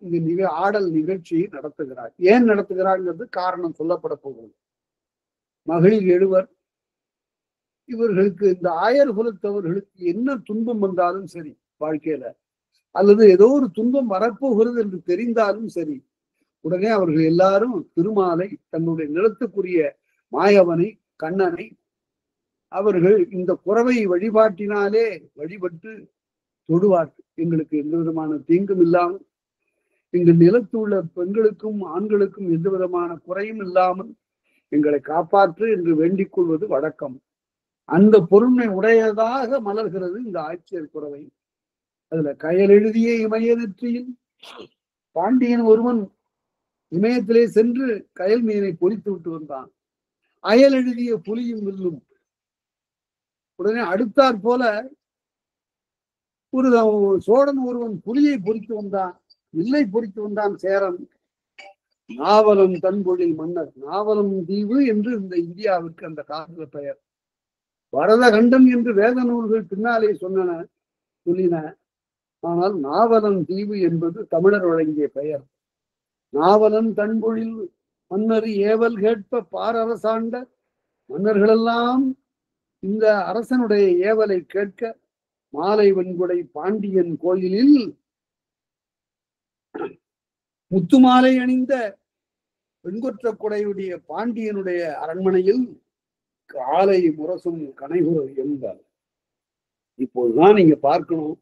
A: இந்த ஆடல் நிகழ்ச்சியை நடத்துகிறார். ஏன் நடத்துகிறாங்கிறது காரணம் சொல்லப்பட போகிறது. மகளிர் 7 இவர்களுக்கு, இந்த ஆயர் குலத்தவர்களுக்கு என்ன துன்பம் வந்தாலும் சரி வாழ்க்கையில, அல்லது ஏதோ ஒரு துன்பம் வரப்போகிறது என்று தெரிந்தாலும் சரி, உடனே அவர்கள் எல்லாரும் திருமாலை, தன்னுடைய நிலத்துக்குரிய மாயவனை, கண்ணனை அவர்கள் இந்த குறவை வழிபாட்டினாலே வழிபட்டு தொடுவார்கள். எங்களுக்கு எந்த விதமான தீங்கும் இல்லாமல், எங்கள் நிலத்துள்ள பெண்களுக்கும் ஆண்களுக்கும் எந்த விதமான குறையும் இல்லாமல் எங்களை காப்பாற்று என்று வேண்டிக் கொள்வது வழக்கம். அந்த பொறுமை உடையதாக மலர்கிறது இந்த ஆட்சியர் குறவை. அதுல கயல் எழுதிய இமய நெற்றியில் பாண்டியன் ஒருவன் இமயத்திலே சென்று கயல் மீனை பொறித்து விட்டு வந்தான். அயல் எழுதிய புலியும் வில்லும். உடனே அடுத்தாற் போல ஒரு சோழன் ஒருவன் புலியை பொறித்து வந்தான், வில்லை பொறித்து வந்தான் சேரன். நாவலம் தன்பொழில் மன்னர், நாவலம் தீவு என்று இந்த இந்தியாவிற்கு அந்த காலத்துல பெயர். பரதகண்டம் என்று வேத நூல்கள் பின்னாலே சொல்லின. ஆனால் நாவலம் தீவு என்பது தமிழர் வழங்கிய பெயர். நாவலன் தன்பொழில் மன்னர் ஏவல் கேட்ப பாரரசாண்ட, மன்னர்களெல்லாம் இந்த அரசனுடைய ஏவலை கேட்க மாலை வெண்குடை பாண்டியன் கோயிலில் முத்துமாலை அணிந்த வெண்கொற்ற குடையுடைய பாண்டியனுடைய அரண்மனையில் காலை முரசும் கனைகுரல் என்றார். இப்போதுதான் நீங்க பார்க்கணும்,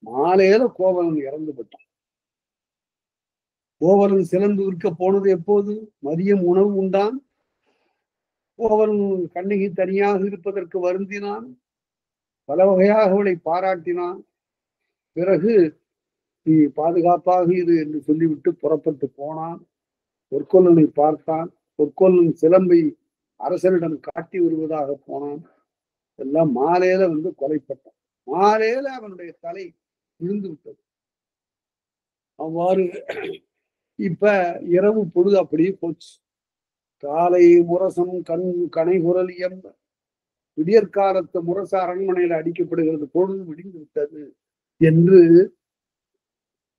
A: மாலையில கோவலன் இறந்து விட்டான். கோவலன் சிலம்பு விற்க போனது எப்போது? மதியம் உணவு உண்டான். கோவலன் கண்ணகி தனியாக இருப்பதற்கு வருந்தினான். பல வகையாக அவளை பாராட்டினான். பிறகு நீ பாதுகாப்பாக இரு என்று சொல்லிவிட்டு புறப்பட்டு போனான். பொற்கொல்லனை பார்த்தான். பொற்கொல்லன் சிலம்பை அரசனிடம் காட்டி வருவதாக போனான். எல்லாம் மாலையில கொலைப்பட்டான். மாலையில அவனுடைய தலை விழுந்து விட்டது. அவ்வாறு இப்ப இரவு பொழுது அப்படியே போச்சு. காலை முரசம் கனைகுரல் எம்ப, விடியற்காலத்து முரச அரண்மனையில அடிக்கப்படுகிறது. பொழுது விடிந்து விட்டது என்று,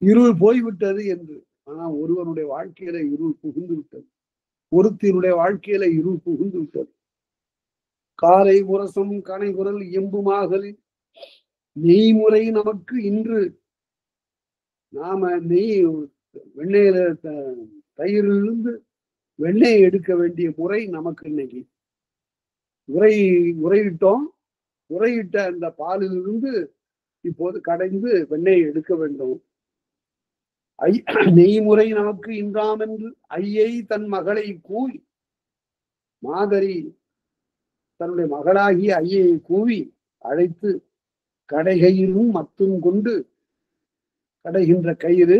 A: இருள் போய்விட்டது என்று. ஆனா ஒருவனுடைய வாழ்க்கையில இருள் புகுந்து விட்டது. ஒருத்தினுடைய வாழ்க்கையில இருள் புகுந்து விட்டது. காலை முரசம் கனைகுரல் எம்புமாகலில் நெய்முறை நமக்கு இன்று. நாம வெண்ணெயில தயிரிலிருந்து வெண்ணெய் எடுக்க வேண்டிய முறை நமக்கு இன்னைக்கு. உரையிட்டோம். உரையிட்ட அந்த பாலிலிருந்து இப்போது கடைந்து வெண்ணெய் எடுக்க வேண்டும். நெய்முறை நமக்கு இன்றாம் என்று ஐயை தன் மகளை கூவி, மாதரி தன்னுடைய மகளாகிய ஐயை கூவி அழைத்து கடைகயிறும் மத்தும் கொண்டு, கடைகின்ற கயிறு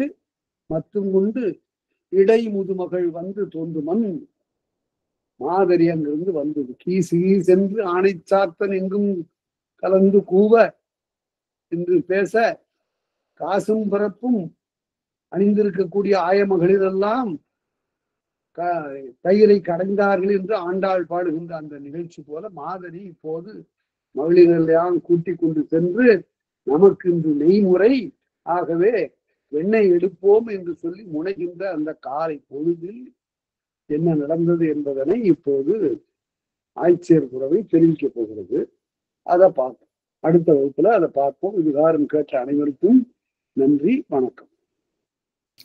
A: மத்தும் கொண்டு இடை முதுமகள் தோன்றுமன். மாதரி அங்கிருந்து வந்தது. கீசு சென்று ஆணை சாத்தன் எங்கும் கலந்து கூவ என்று பேச, காசும் பிறப்பும் அணிந்திருக்கக்கூடிய ஆயமகளிரெல்லாம் தயிரை கடைந்தார்கள் என்று ஆண்டாள் பாடுகின்ற அந்த நிகழ்ச்சி போல மாதரி இப்போது மகளிரெல்லாம் கூட்டிக் கொண்டு சென்று நமக்கு இன்று நெய்முறை, ஆகவே வெண்ணெய் எடுப்போம் என்று சொல்லி முனைகின்ற அந்த காலை பொழுதில் என்ன நடந்தது என்பதனை இப்போது ஆய்ச்சியர் குறவை தெரிவிக்க போகிறது. அதை பார்ப்போம். அடுத்த வகுப்புல அதை பார்ப்போம். இதுகாரம் கேட்ட அனைவருக்கும் நன்றி, வணக்கம்.